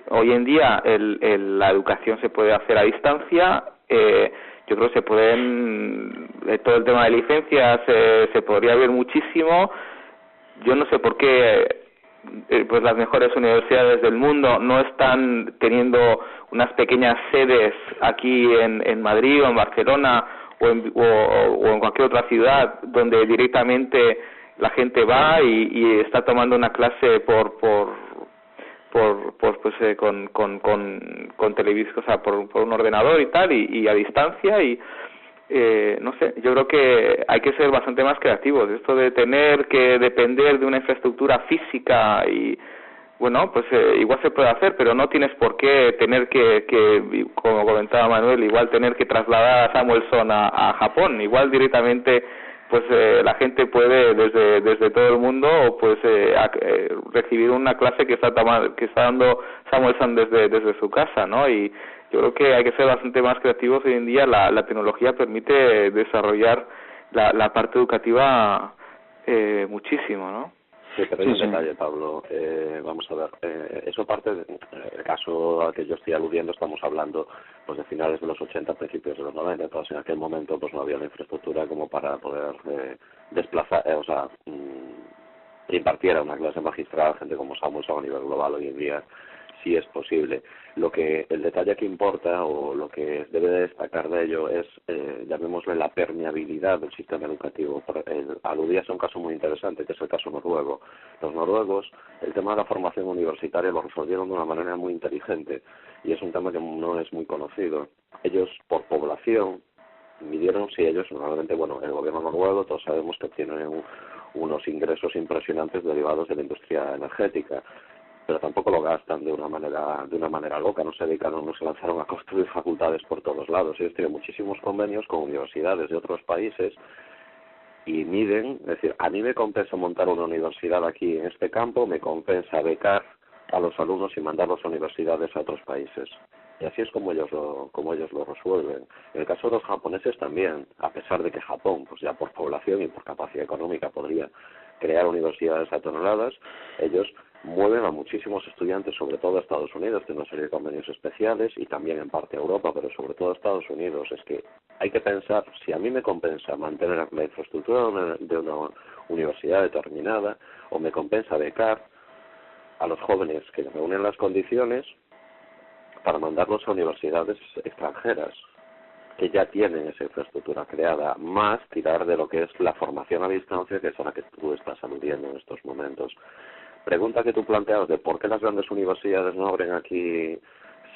hoy en día la educación se puede hacer a distancia. Yo creo que se pueden, todo el tema de licencias se podría ver muchísimo. Yo no sé por qué pues las mejores universidades del mundo no están teniendo unas pequeñas sedes aquí en Madrid o en Barcelona o en cualquier otra ciudad donde directamente la gente va y está tomando una clase con televisión, o sea, por un ordenador y tal, y a distancia. Y no sé, yo creo que hay que ser bastante más creativos. Esto de tener que depender de una infraestructura física, y bueno, pues igual se puede hacer, pero no tienes por qué tener que como comentaba Manuel, igual tener que trasladar a Samuelson a Japón. Igual directamente pues la gente puede desde todo el mundo pues recibir una clase que está dando Samuelson desde su casa, ¿no? Y yo creo que hay que ser bastante más creativos. Hoy en día la tecnología permite desarrollar la parte educativa muchísimo, ¿no? Sí, pero hay un detalle, Pablo. Vamos a ver, eso parte del caso al que yo estoy aludiendo. Estamos hablando pues de finales de los 80, principios de los 90. Entonces, en aquel momento pues no había una infraestructura como para poder desplazar, impartiera una clase magistral a gente como Samuelson a nivel global. Hoy en día sí es posible. El detalle que importa, o lo que debe de destacar de ello, es, llamémosle, la permeabilidad del sistema educativo. Aludías a un caso muy interesante, que es el caso noruego. Los noruegos, el tema de la formación universitaria lo resolvieron de una manera muy inteligente, y es un tema que no es muy conocido. Ellos, por población, midieron si ellos, normalmente, bueno, el gobierno noruego, todos sabemos que tiene unos ingresos impresionantes derivados de la industria energética, pero tampoco lo gastan de una manera loca. No se lanzaron a construir facultades por todos lados. Ellos tienen muchísimos convenios con universidades de otros países y miden, es decir, a mí me compensa montar una universidad aquí en este campo, me compensa becar a los alumnos y mandarlos a universidades a otros países. Y así es como ellos lo resuelven. En el caso de los japoneses también, a pesar de que Japón, pues ya por población y por capacidad económica, podría crear universidades a toneladas, ellos mueven a muchísimos estudiantes, sobre todo a Estados Unidos, tiene una serie de convenios especiales, y también en parte a Europa, pero sobre todo a Estados Unidos. Es que hay que pensar, si a mí me compensa mantener la infraestructura de una universidad determinada, o me compensa becar a los jóvenes que reúnen las condiciones para mandarlos a universidades extranjeras que ya tienen esa infraestructura creada, más tirar de lo que es la formación a distancia, que es a la que tú estás aludiendo en estos momentos. Pregunta que tú planteabas de por qué las grandes universidades no abren aquí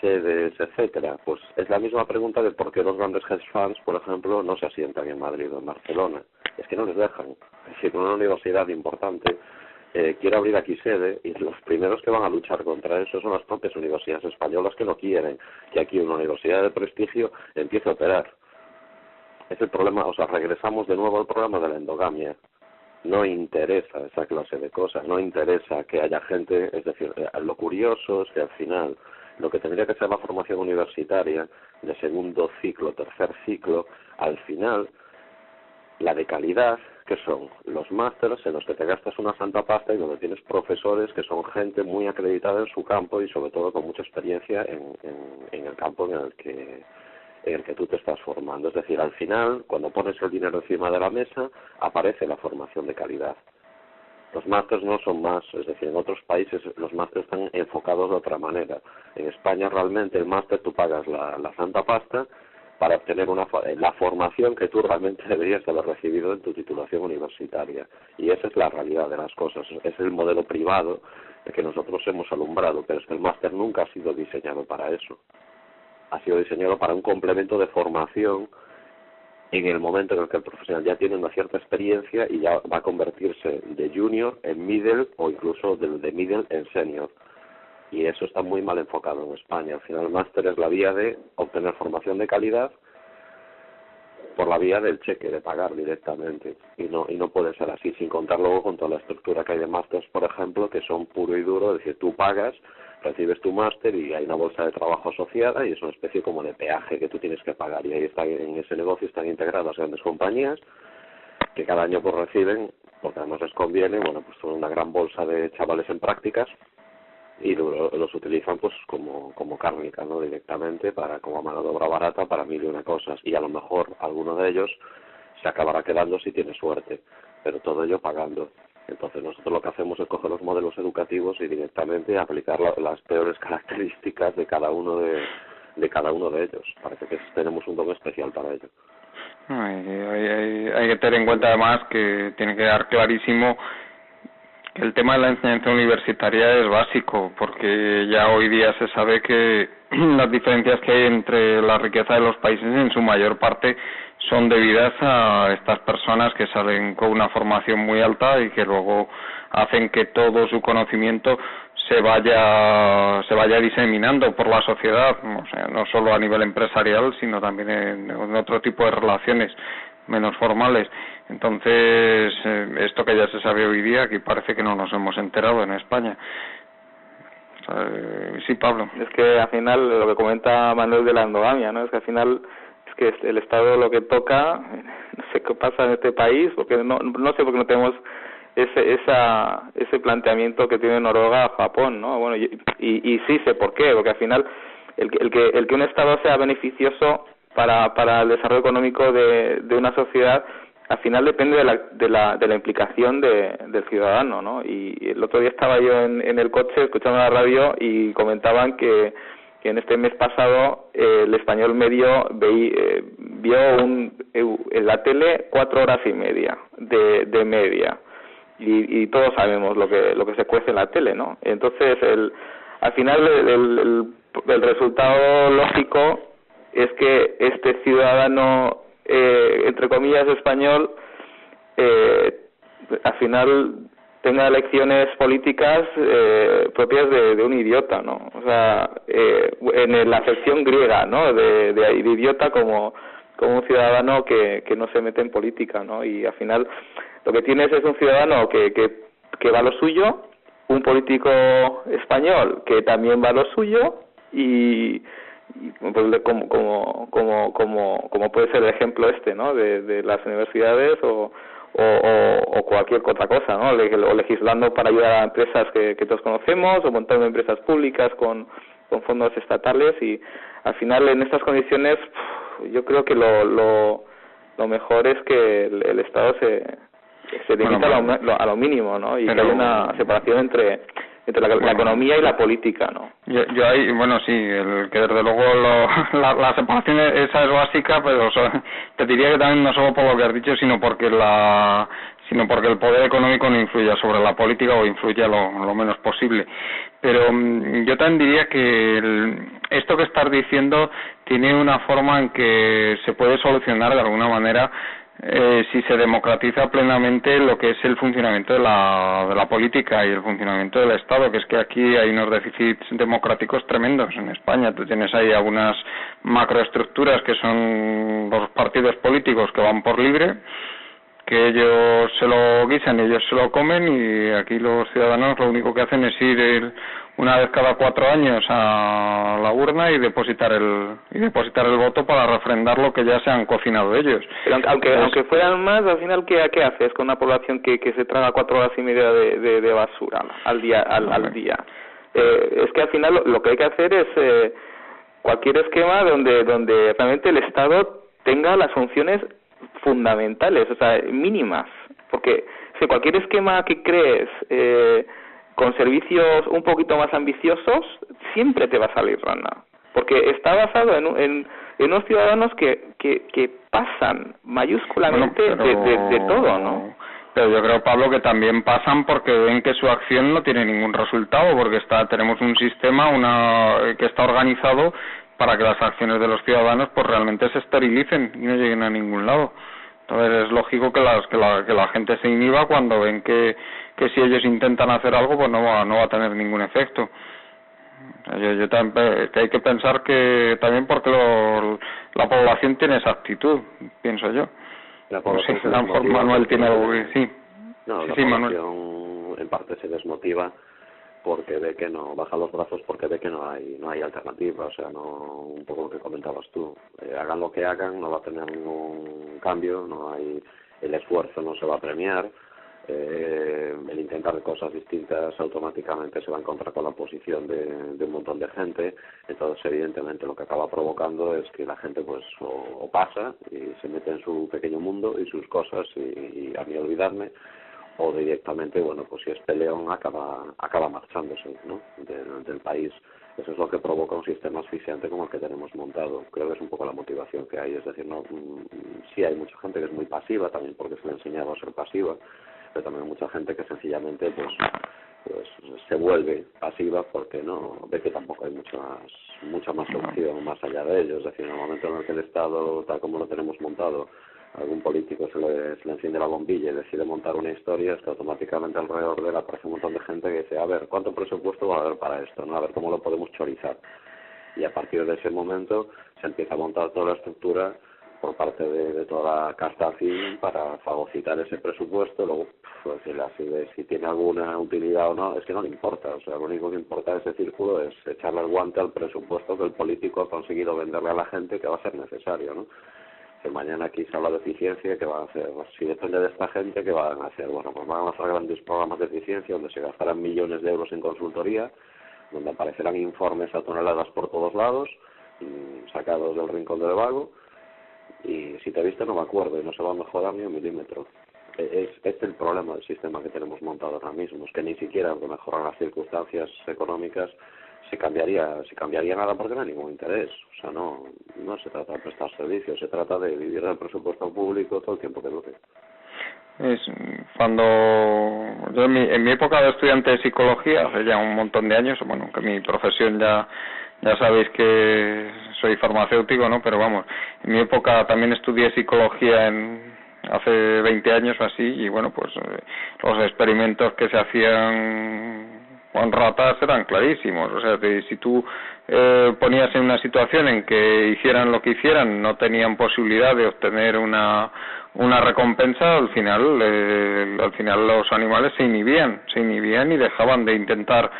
sedes, etcétera. Pues es la misma pregunta de por qué los grandes hedge funds, por ejemplo, no se asientan en Madrid o en Barcelona. Es que no les dejan. Es decir, una universidad importante quiere abrir aquí sede, y los primeros que van a luchar contra eso son las propias universidades españolas, que no quieren que aquí una universidad de prestigio empiece a operar. Es el problema. O sea, regresamos de nuevo al problema de la endogamia. No interesa esa clase de cosas, no interesa que haya gente. Es decir, lo curioso es que al final lo que tendría que ser la formación universitaria de segundo ciclo, tercer ciclo, al final la de calidad que son los másteres en los que te gastas una santa pasta y donde tienes profesores que son gente muy acreditada en su campo y sobre todo con mucha experiencia en el campo en el que tú te estás formando. Es decir, al final, cuando pones el dinero encima de la mesa, aparece la formación de calidad. Los másteres no son más, es decir, en otros países los másteres están enfocados de otra manera. En España realmente el máster tú pagas la santa pasta para obtener la formación que tú realmente deberías haber recibido en tu titulación universitaria. Y esa es la realidad de las cosas. Es el modelo privado que nosotros hemos alumbrado, pero es que el máster nunca ha sido diseñado para eso. Ha sido diseñado para un complemento de formación en el momento en el que el profesional ya tiene una cierta experiencia y ya va a convertirse de junior en middle o incluso de middle en senior. Y eso está muy mal enfocado en España. Al final el máster es la vía de obtener formación de calidad por la vía del cheque, de pagar directamente. Y no puede ser así, sin contar luego con toda la estructura que hay de másters, por ejemplo, que son puro y duro, es decir, tú pagas, recibes tu máster y hay una bolsa de trabajo asociada y es una especie como de peaje que tú tienes que pagar. Y ahí está, en ese negocio están integradas grandes compañías que cada año pues reciben, porque además les conviene, bueno, pues una gran bolsa de chavales en prácticas y los utilizan pues como cárnica, ¿no? Directamente como mano de obra barata para mil y una cosas, y a lo mejor alguno de ellos se acabará quedando si tiene suerte, pero todo ello pagando. Entonces nosotros lo que hacemos es coger los modelos educativos y directamente aplicar las peores características de cada uno de ellos. Parece que tenemos un don especial para ello. Hay que tener en cuenta además que tiene que quedar clarísimo que el tema de la enseñanza universitaria es básico, porque ya hoy día se sabe que las diferencias que hay entre la riqueza de los países en su mayor parte son debidas a estas personas que salen con una formación muy alta y que luego hacen que todo su conocimiento se vaya diseminando por la sociedad, o sea, no solo a nivel empresarial, sino también en otro tipo de relaciones menos formales. Entonces, esto que ya se sabe hoy día, aquí parece que no nos hemos enterado en España. Sí, Pablo. Es que al final, lo que comenta Manuel de la endogamia, ¿no? Es que al final es que el Estado lo que toca, no sé qué pasa en este país, porque no sé por qué no tenemos ese planteamiento que tiene Noruega o Japón, ¿no? Bueno, y sí sé por qué, porque al final el que un Estado sea beneficioso para el desarrollo económico de una sociedad, al final depende de la implicación del ciudadano, ¿no? Y el otro día estaba yo en el coche escuchando la radio y comentaban que en este mes pasado el español medio vio en la tele 4 horas y media de media, y todos sabemos lo que se cuece en la tele, ¿no? Entonces al final el resultado lógico es que este ciudadano entre comillas español al final tenga elecciones políticas propias de un idiota, ¿no? O sea, en la acepción griega, ¿no? De idiota como un ciudadano que no se mete en política, ¿no? Y al final lo que tienes es un ciudadano que va a lo suyo, un político español que también va a lo suyo y pues como puede ser el ejemplo ¿no? de las universidades o cualquier otra cosa, ¿no? O legislando para ayudar a empresas que todos conocemos, o montando empresas públicas con fondos estatales, y al final en estas condiciones yo creo que lo mejor es que el Estado se limita a lo mínimo, ¿no? Y que haya una separación entre la economía y la política, ¿no? Yo ahí, bueno, sí, que desde luego la separación esa es básica, pero te diría que también no solo por lo que has dicho, sino porque el poder económico no influye sobre la política, o influye lo menos posible. Pero yo también diría que esto que estás diciendo tiene una forma en que se puede solucionar de alguna manera si se democratiza plenamente lo que es el funcionamiento de la política y el funcionamiento del Estado, que es que aquí hay unos déficits democráticos tremendos en España. Tú tienes ahí algunas macroestructuras que son los partidos políticos que van por libre, que ellos se lo guisan y ellos se lo comen, y aquí los ciudadanos lo único que hacen es ir una vez cada 4 años a la urna y depositar el voto para refrendar lo que ya se han cocinado ellos. Pero aunque fueran más, al final ¿qué haces con una población que se traga 4 horas y media de basura al día? Es que al final lo que hay que hacer es cualquier esquema donde realmente el Estado tenga las funciones fundamentales, o sea, mínimas, porque si cualquier esquema que crees con servicios un poquito más ambiciosos, siempre te va a salir rana, porque está basado en unos ciudadanos que pasan mayúsculamente de todo, ¿no? Pero yo creo, Pablo, que también pasan porque ven que su acción no tiene ningún resultado, porque tenemos un sistema que está organizado para que las acciones de los ciudadanos pues realmente se esterilicen y no lleguen a ningún lado. Entonces es lógico que la gente se inhiba cuando ven que si ellos intentan hacer algo pues no va a tener ningún efecto. Yo también, que hay que pensar que también porque la población tiene esa actitud, pienso yo. La población a lo mejor Manuel tiene algo que sí. No, la población en parte se desmotiva porque ve que no, baja los brazos porque ve que no hay alternativa, o sea, un poco lo que comentabas tú, hagan lo que hagan, no va a tener ningún cambio, el esfuerzo no se va a premiar, el intentar cosas distintas automáticamente se va a encontrar con la oposición de un montón de gente. Entonces evidentemente lo que acaba provocando es que la gente pues o pasa y se mete en su pequeño mundo y sus cosas y a mí olvidarme, o directamente, bueno, pues si es peleón acaba marchándose, ¿no?, del país. Eso es lo que provoca un sistema asfixiante como el que tenemos montado. Creo que es un poco la motivación que hay, es decir, no, sí hay mucha gente que es muy pasiva también porque se le ha enseñado a ser pasiva, pero también mucha gente que sencillamente pues se vuelve pasiva porque no ve que tampoco hay mucha más opción más allá de ello. Es decir, en el momento en el que el Estado, tal como lo tenemos montado, algún político se le enciende la bombilla y decide montar una historia, es que automáticamente alrededor de él aparece un montón de gente que dice, a ver, ¿cuánto presupuesto va a haber para esto?, ¿no? A ver cómo lo podemos chorizar. Y a partir de ese momento se empieza a montar toda la estructura por parte de toda la casta afín para fagocitar ese presupuesto. Luego, pues, si tiene alguna utilidad o no, es que no le importa. O sea, lo único que importa de ese círculo es echarle el guante al presupuesto que el político ha conseguido venderle a la gente, que va a ser necesario, ¿no? Que mañana aquí se habla de eficiencia, ¿qué van a hacer? Pues, si depende de esta gente, ¿qué van a hacer? Bueno, pues van a hacer grandes programas de eficiencia donde se gastarán millones de euros en consultoría, donde aparecerán informes a toneladas por todos lados, sacados del rincón del vago, y si te viste no me acuerdo y no se va a mejorar ni un milímetro. Este es el problema del sistema que tenemos montado ahora mismo, es que ni siquiera aunque mejoran las circunstancias económicas se cambiaría nada porque no hay ningún interés. O sea, no se trata de prestar servicios, se trata de vivir del presupuesto público todo el tiempo que dure. Es cuando yo en mi época de estudiante de psicología, hace ya un montón de años, bueno, que mi profesión ya sabéis que soy farmacéutico, ¿no? Pero vamos, en mi época también estudié psicología hace 20 años o así, y bueno, pues los experimentos que se hacían con ratas eran clarísimos. O sea, si tú ponías en una situación en que hicieran lo que hicieran, no tenían posibilidad de obtener una recompensa, al final los animales se inhibían y dejaban de intentar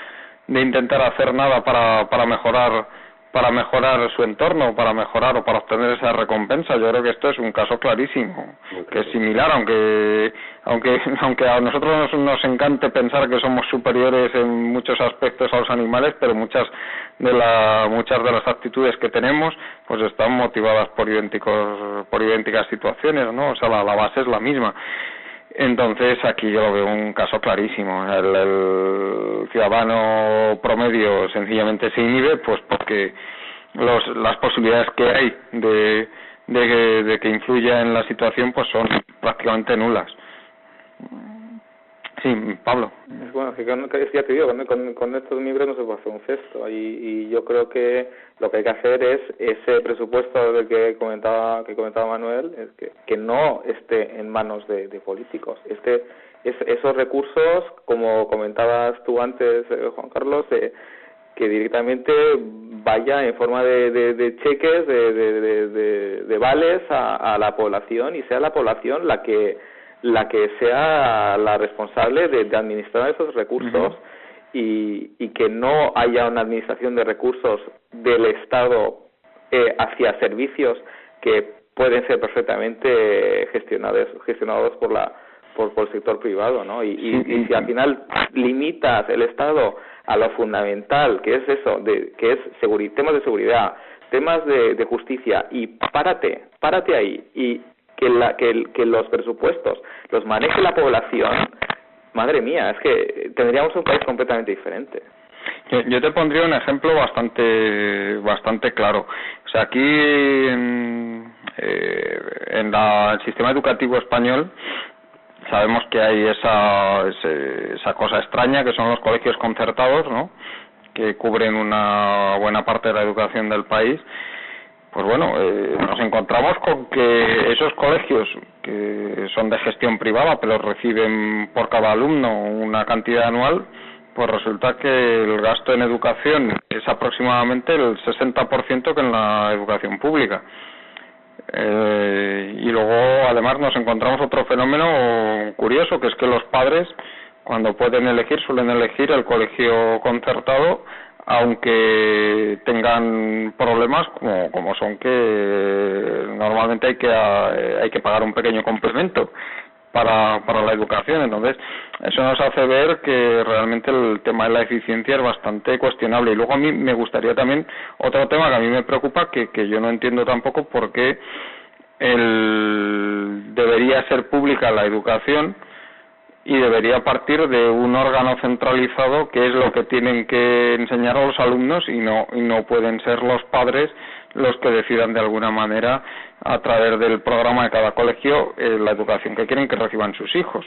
hacer nada para mejorar su entorno, para mejorar o para obtener esa recompensa. Yo creo que esto es un caso clarísimo, que es similar, aunque a nosotros nos encante pensar que somos superiores en muchos aspectos a los animales, pero muchas de las actitudes que tenemos pues están motivadas por idénticas situaciones, ¿no? O sea, la base es la misma. Entonces aquí yo lo veo un caso clarísimo. El ciudadano promedio sencillamente se inhibe pues porque las posibilidades que hay de que influya en la situación pues son prácticamente nulas. Sí, Pablo. Bueno, ya te digo, con estos miembros no se puede hacer un cesto y yo creo que lo que hay que hacer es ese presupuesto del que comentaba Manuel, es que no esté en manos de políticos. Esos recursos, como comentabas tú antes, Juan Carlos, que directamente vaya en forma de cheques, de vales a la población, y sea la población la que la que sea la responsable de administrar esos recursos y que no haya una administración de recursos del Estado hacia servicios que pueden ser perfectamente gestionados por el sector privado, ¿no? Y si al final limitas el Estado a lo fundamental, que es eso, que es temas de seguridad, temas de justicia, y párate ahí, y que los presupuestos los maneje la población, madre mía, es que tendríamos un país completamente diferente. Yo te pondría un ejemplo bastante claro. O sea, aquí en el sistema educativo español sabemos que hay esa cosa extraña que son los colegios concertados, ¿no?, que cubren una buena parte de la educación del país. Pues bueno, nos encontramos con que esos colegios que son de gestión privada pero reciben por cada alumno una cantidad anual, pues resulta que el gasto en educación es aproximadamente el 60% que en la educación pública. Y luego además nos encontramos otro fenómeno curioso, que es que los padres, cuando pueden elegir, suelen elegir el colegio concertado, aunque tengan problemas como son que normalmente hay que pagar un pequeño complemento para la educación. Entonces eso nos hace ver que realmente el tema de la eficiencia es bastante cuestionable. Y luego a mí me gustaría también otro tema que a mí me preocupa, que yo no entiendo tampoco por qué debería ser pública la educación y debería partir de un órgano centralizado, que es lo que tienen que enseñar a los alumnos, y no pueden ser los padres los que decidan de alguna manera, a través del programa de cada colegio, la educación que quieren que reciban sus hijos.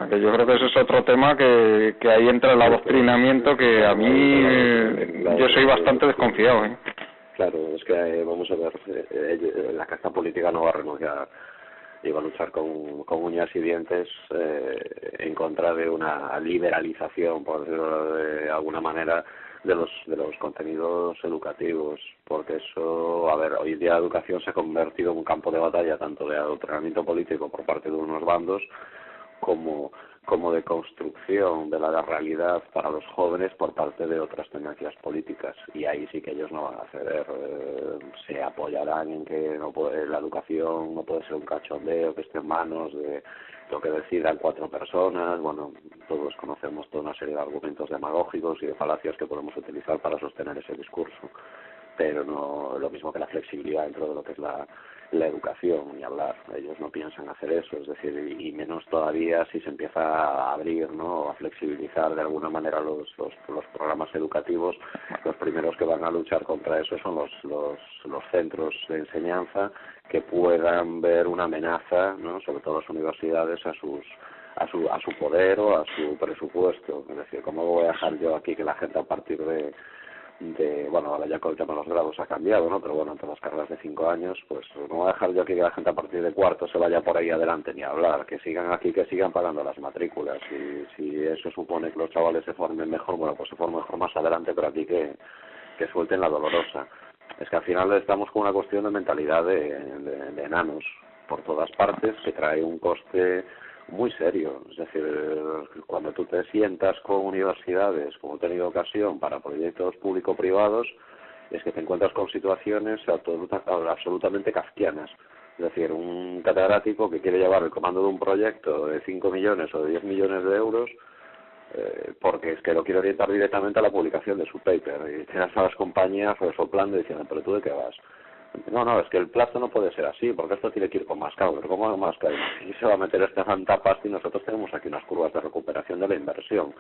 Que yo creo que ese es otro tema que ahí entra el adoctrinamiento, que a mí yo soy bastante desconfiado. Claro, es que vamos a ver, la casta política no va a renunciar y va a luchar con uñas y dientes en contra de una liberalización, por decirlo de alguna manera, de los contenidos educativos, porque eso, a ver, hoy en día la educación se ha convertido en un campo de batalla tanto de adoctrinamiento político por parte de unos bandos como de construcción de la realidad para los jóvenes por parte de otras tendencias políticas, y ahí sí que ellos no van a ceder. Se apoyarán en que la educación no puede ser un cachondeo que esté en manos de lo que decidan 4 personas. Bueno, todos conocemos toda una serie de argumentos demagógicos y de falacias que podemos utilizar para sostener ese discurso, pero no lo mismo que la flexibilidad dentro de lo que es la educación, ni hablar. Ellos no piensan hacer eso, es decir, y menos todavía si se empieza a abrir, ¿no?, a flexibilizar de alguna manera los programas educativos. Los primeros que van a luchar contra eso son los centros de enseñanza, que puedan ver una amenaza, ¿no?, sobre todo las universidades, a su poder o a su presupuesto. Es decir, ¿cómo voy a dejar yo aquí que la gente a partir de bueno, ahora ya con el tema de los grados ha cambiado, ¿no?, pero bueno, entre las carreras de 5 años, pues no voy a dejar yo aquí que la gente a partir de cuarto se vaya por ahí adelante ni a hablar, que sigan aquí, que sigan pagando las matrículas, y si eso supone que los chavales se formen mejor, bueno, pues se formen mejor más adelante, pero aquí que suelten la dolorosa. Es que al final estamos con una cuestión de mentalidad de enanos por todas partes, que trae un coste muy serio. Es decir, cuando tú te sientas con universidades, como he tenido ocasión, para proyectos público-privados, es que te encuentras con situaciones absolutamente kafkianas. Es decir, un catedrático que quiere llevar el comando de un proyecto de 5 millones o de 10 millones de euros, porque es que lo quiere orientar directamente a la publicación de su paper, y tienes a las compañías soplando y diciendo, ¿pero tú de qué vas? No, es que el plazo no puede ser así, porque esto tiene que ir con más calma. Pero ¿cómo más calma? Y se va a meter esta santa pasta, y nosotros tenemos aquí unas curvas de recuperación de la inversión.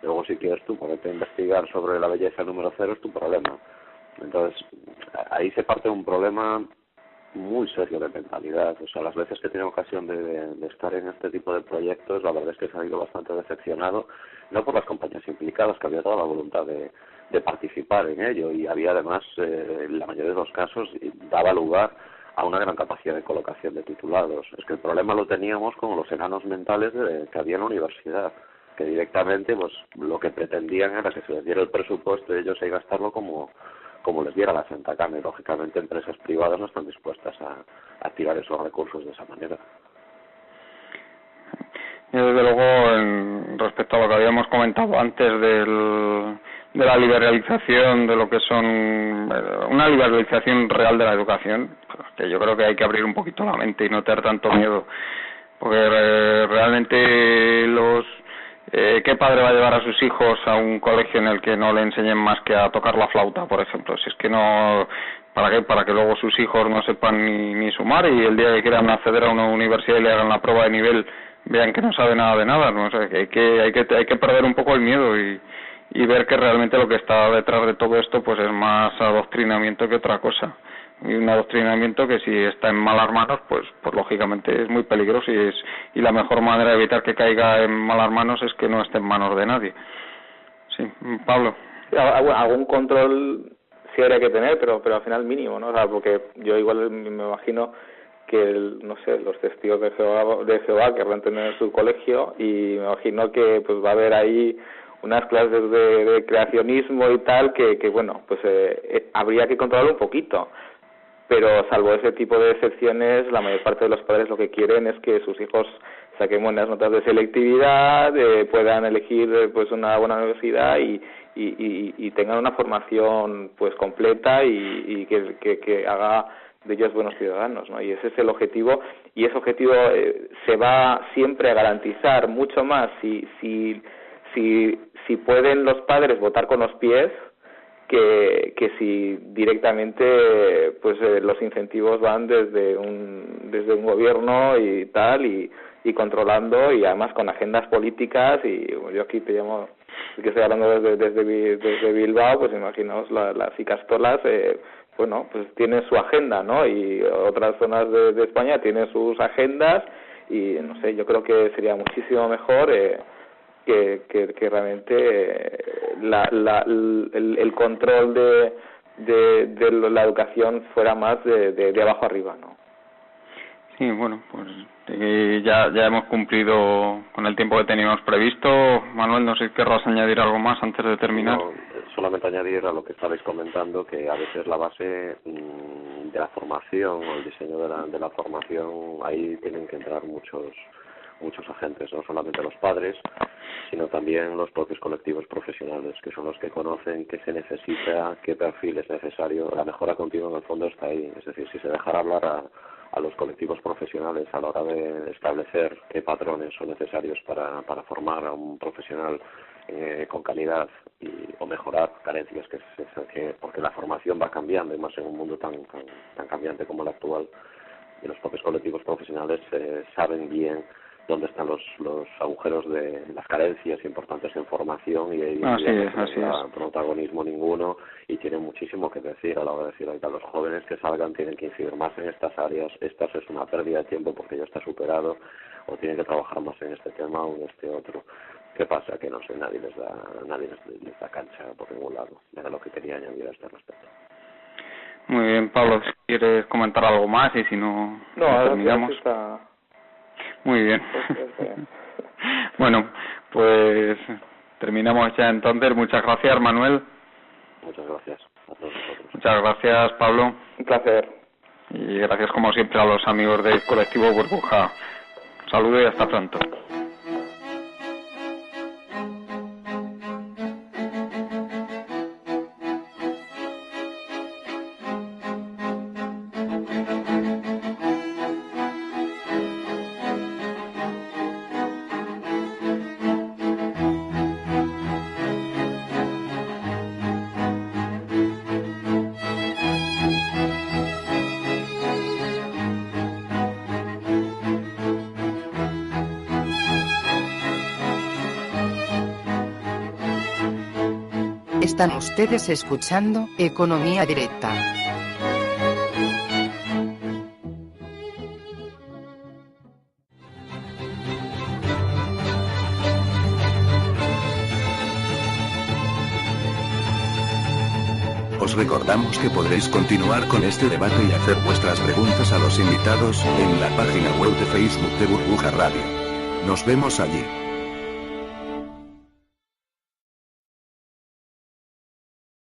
Luego, si quieres tú ponerte a investigar sobre la belleza número 0, es tu problema. Entonces, ahí se parte de un problema muy serio de mentalidad. O sea, las veces que he tenido ocasión de estar en este tipo de proyectos, la verdad es que he salido bastante decepcionado, no por las compañías implicadas, que había toda la voluntad de participar en ello, y había además, en la mayoría de los casos, daba lugar a una gran capacidad de colocación de titulados. Es que el problema lo teníamos con los enanos mentales que había en la universidad, que directamente pues lo que pretendían era que se les diera el presupuesto y ellos ahí gastarlo como les diera la Santa Cana, y lógicamente empresas privadas no están dispuestas a tirar esos recursos de esa manera. Y desde luego, respecto a lo que habíamos comentado antes de la liberalización de lo que son una liberalización real de la educación, que yo creo que hay que abrir un poquito la mente y no tener tanto miedo, porque realmente ¿qué padre va a llevar a sus hijos a un colegio en el que no le enseñen más que a tocar la flauta, por ejemplo? Si es que no, ¿para qué? Para que luego sus hijos no sepan ni sumar, y el día que quieran acceder a una universidad y le hagan la prueba de nivel vean que no sabe nada de nada, ¿no? O sea, que hay que perder un poco el miedo y ver que realmente lo que está detrás de todo esto pues es más adoctrinamiento que otra cosa, y un adoctrinamiento que si está en malas manos pues lógicamente es muy peligroso, y la mejor manera de evitar que caiga en malas manos es que no esté en manos de nadie. Sí, Pablo. Algún control sí habría que tener, pero al final mínimo, ¿no? O sea, porque yo igual me imagino que los testigos de Jehová querrán tener su colegio, y me imagino que pues va a haber ahí unas clases de creacionismo y tal que bueno, pues habría que controlarlo un poquito, pero salvo ese tipo de excepciones, la mayor parte de los padres lo que quieren es que sus hijos saquen buenas notas de selectividad, puedan elegir pues una buena universidad y tengan una formación pues completa y que haga de ellos buenos ciudadanos, ¿no? Y ese es el objetivo, y ese objetivo se va siempre a garantizar mucho más si pueden los padres votar con los pies que si directamente pues los incentivos van desde un gobierno y tal, y controlando, y además con agendas políticas. Y yo aquí te llamo, que estoy hablando desde Bilbao, pues imaginaos las Icastolas, bueno, pues tienen su agenda, ¿no? Y otras zonas de España tienen sus agendas, y no sé, yo creo que sería muchísimo mejor que realmente el control de la educación fuera más de abajo arriba, ¿no? Sí, bueno, pues ya hemos cumplido con el tiempo que teníamos previsto. Manuel, no sé si querrás añadir algo más antes de terminar. No, solamente añadir a lo que estabais comentando, que a veces la base de la formación o el diseño de la formación, ahí tienen que entrar muchos agentes, no solamente los padres, sino también los propios colectivos profesionales, que son los que conocen qué se necesita, qué perfil es necesario. La mejora continua en el fondo está ahí, es decir, si se dejara hablar a los colectivos profesionales a la hora de establecer qué patrones son necesarios para formar a un profesional con calidad o mejorar carencias, porque la formación va cambiando, y más en un mundo tan cambiante como el actual, y los propios colectivos profesionales saben bien dónde están los agujeros de las carencias importantes en formación, y ahí no protagonismo ninguno, y tienen muchísimo que decir a la hora de decir, oiga, los jóvenes que salgan tienen que incidir más en estas áreas, estas es una pérdida de tiempo porque ya está superado, o tienen que trabajar más en este tema o en este otro. ¿Qué pasa? Que no sé, nadie les da cancha por ningún lado. Era lo que quería añadir a este respecto. Muy bien, Pablo, si quieres comentar algo más, y si no terminamos. Está... Muy bien. Bueno, pues terminamos ya entonces. Muchas gracias, Manuel. Muchas gracias a todos vosotros. Muchas gracias, Pablo. Un placer. Y gracias como siempre a los amigos del colectivo Burbuja. Un saludo y hasta pronto. Están ustedes escuchando Economía Directa. Os recordamos que podréis continuar con este debate y hacer vuestras preguntas a los invitados en la página web de Facebook de Burbuja Radio. Nos vemos allí.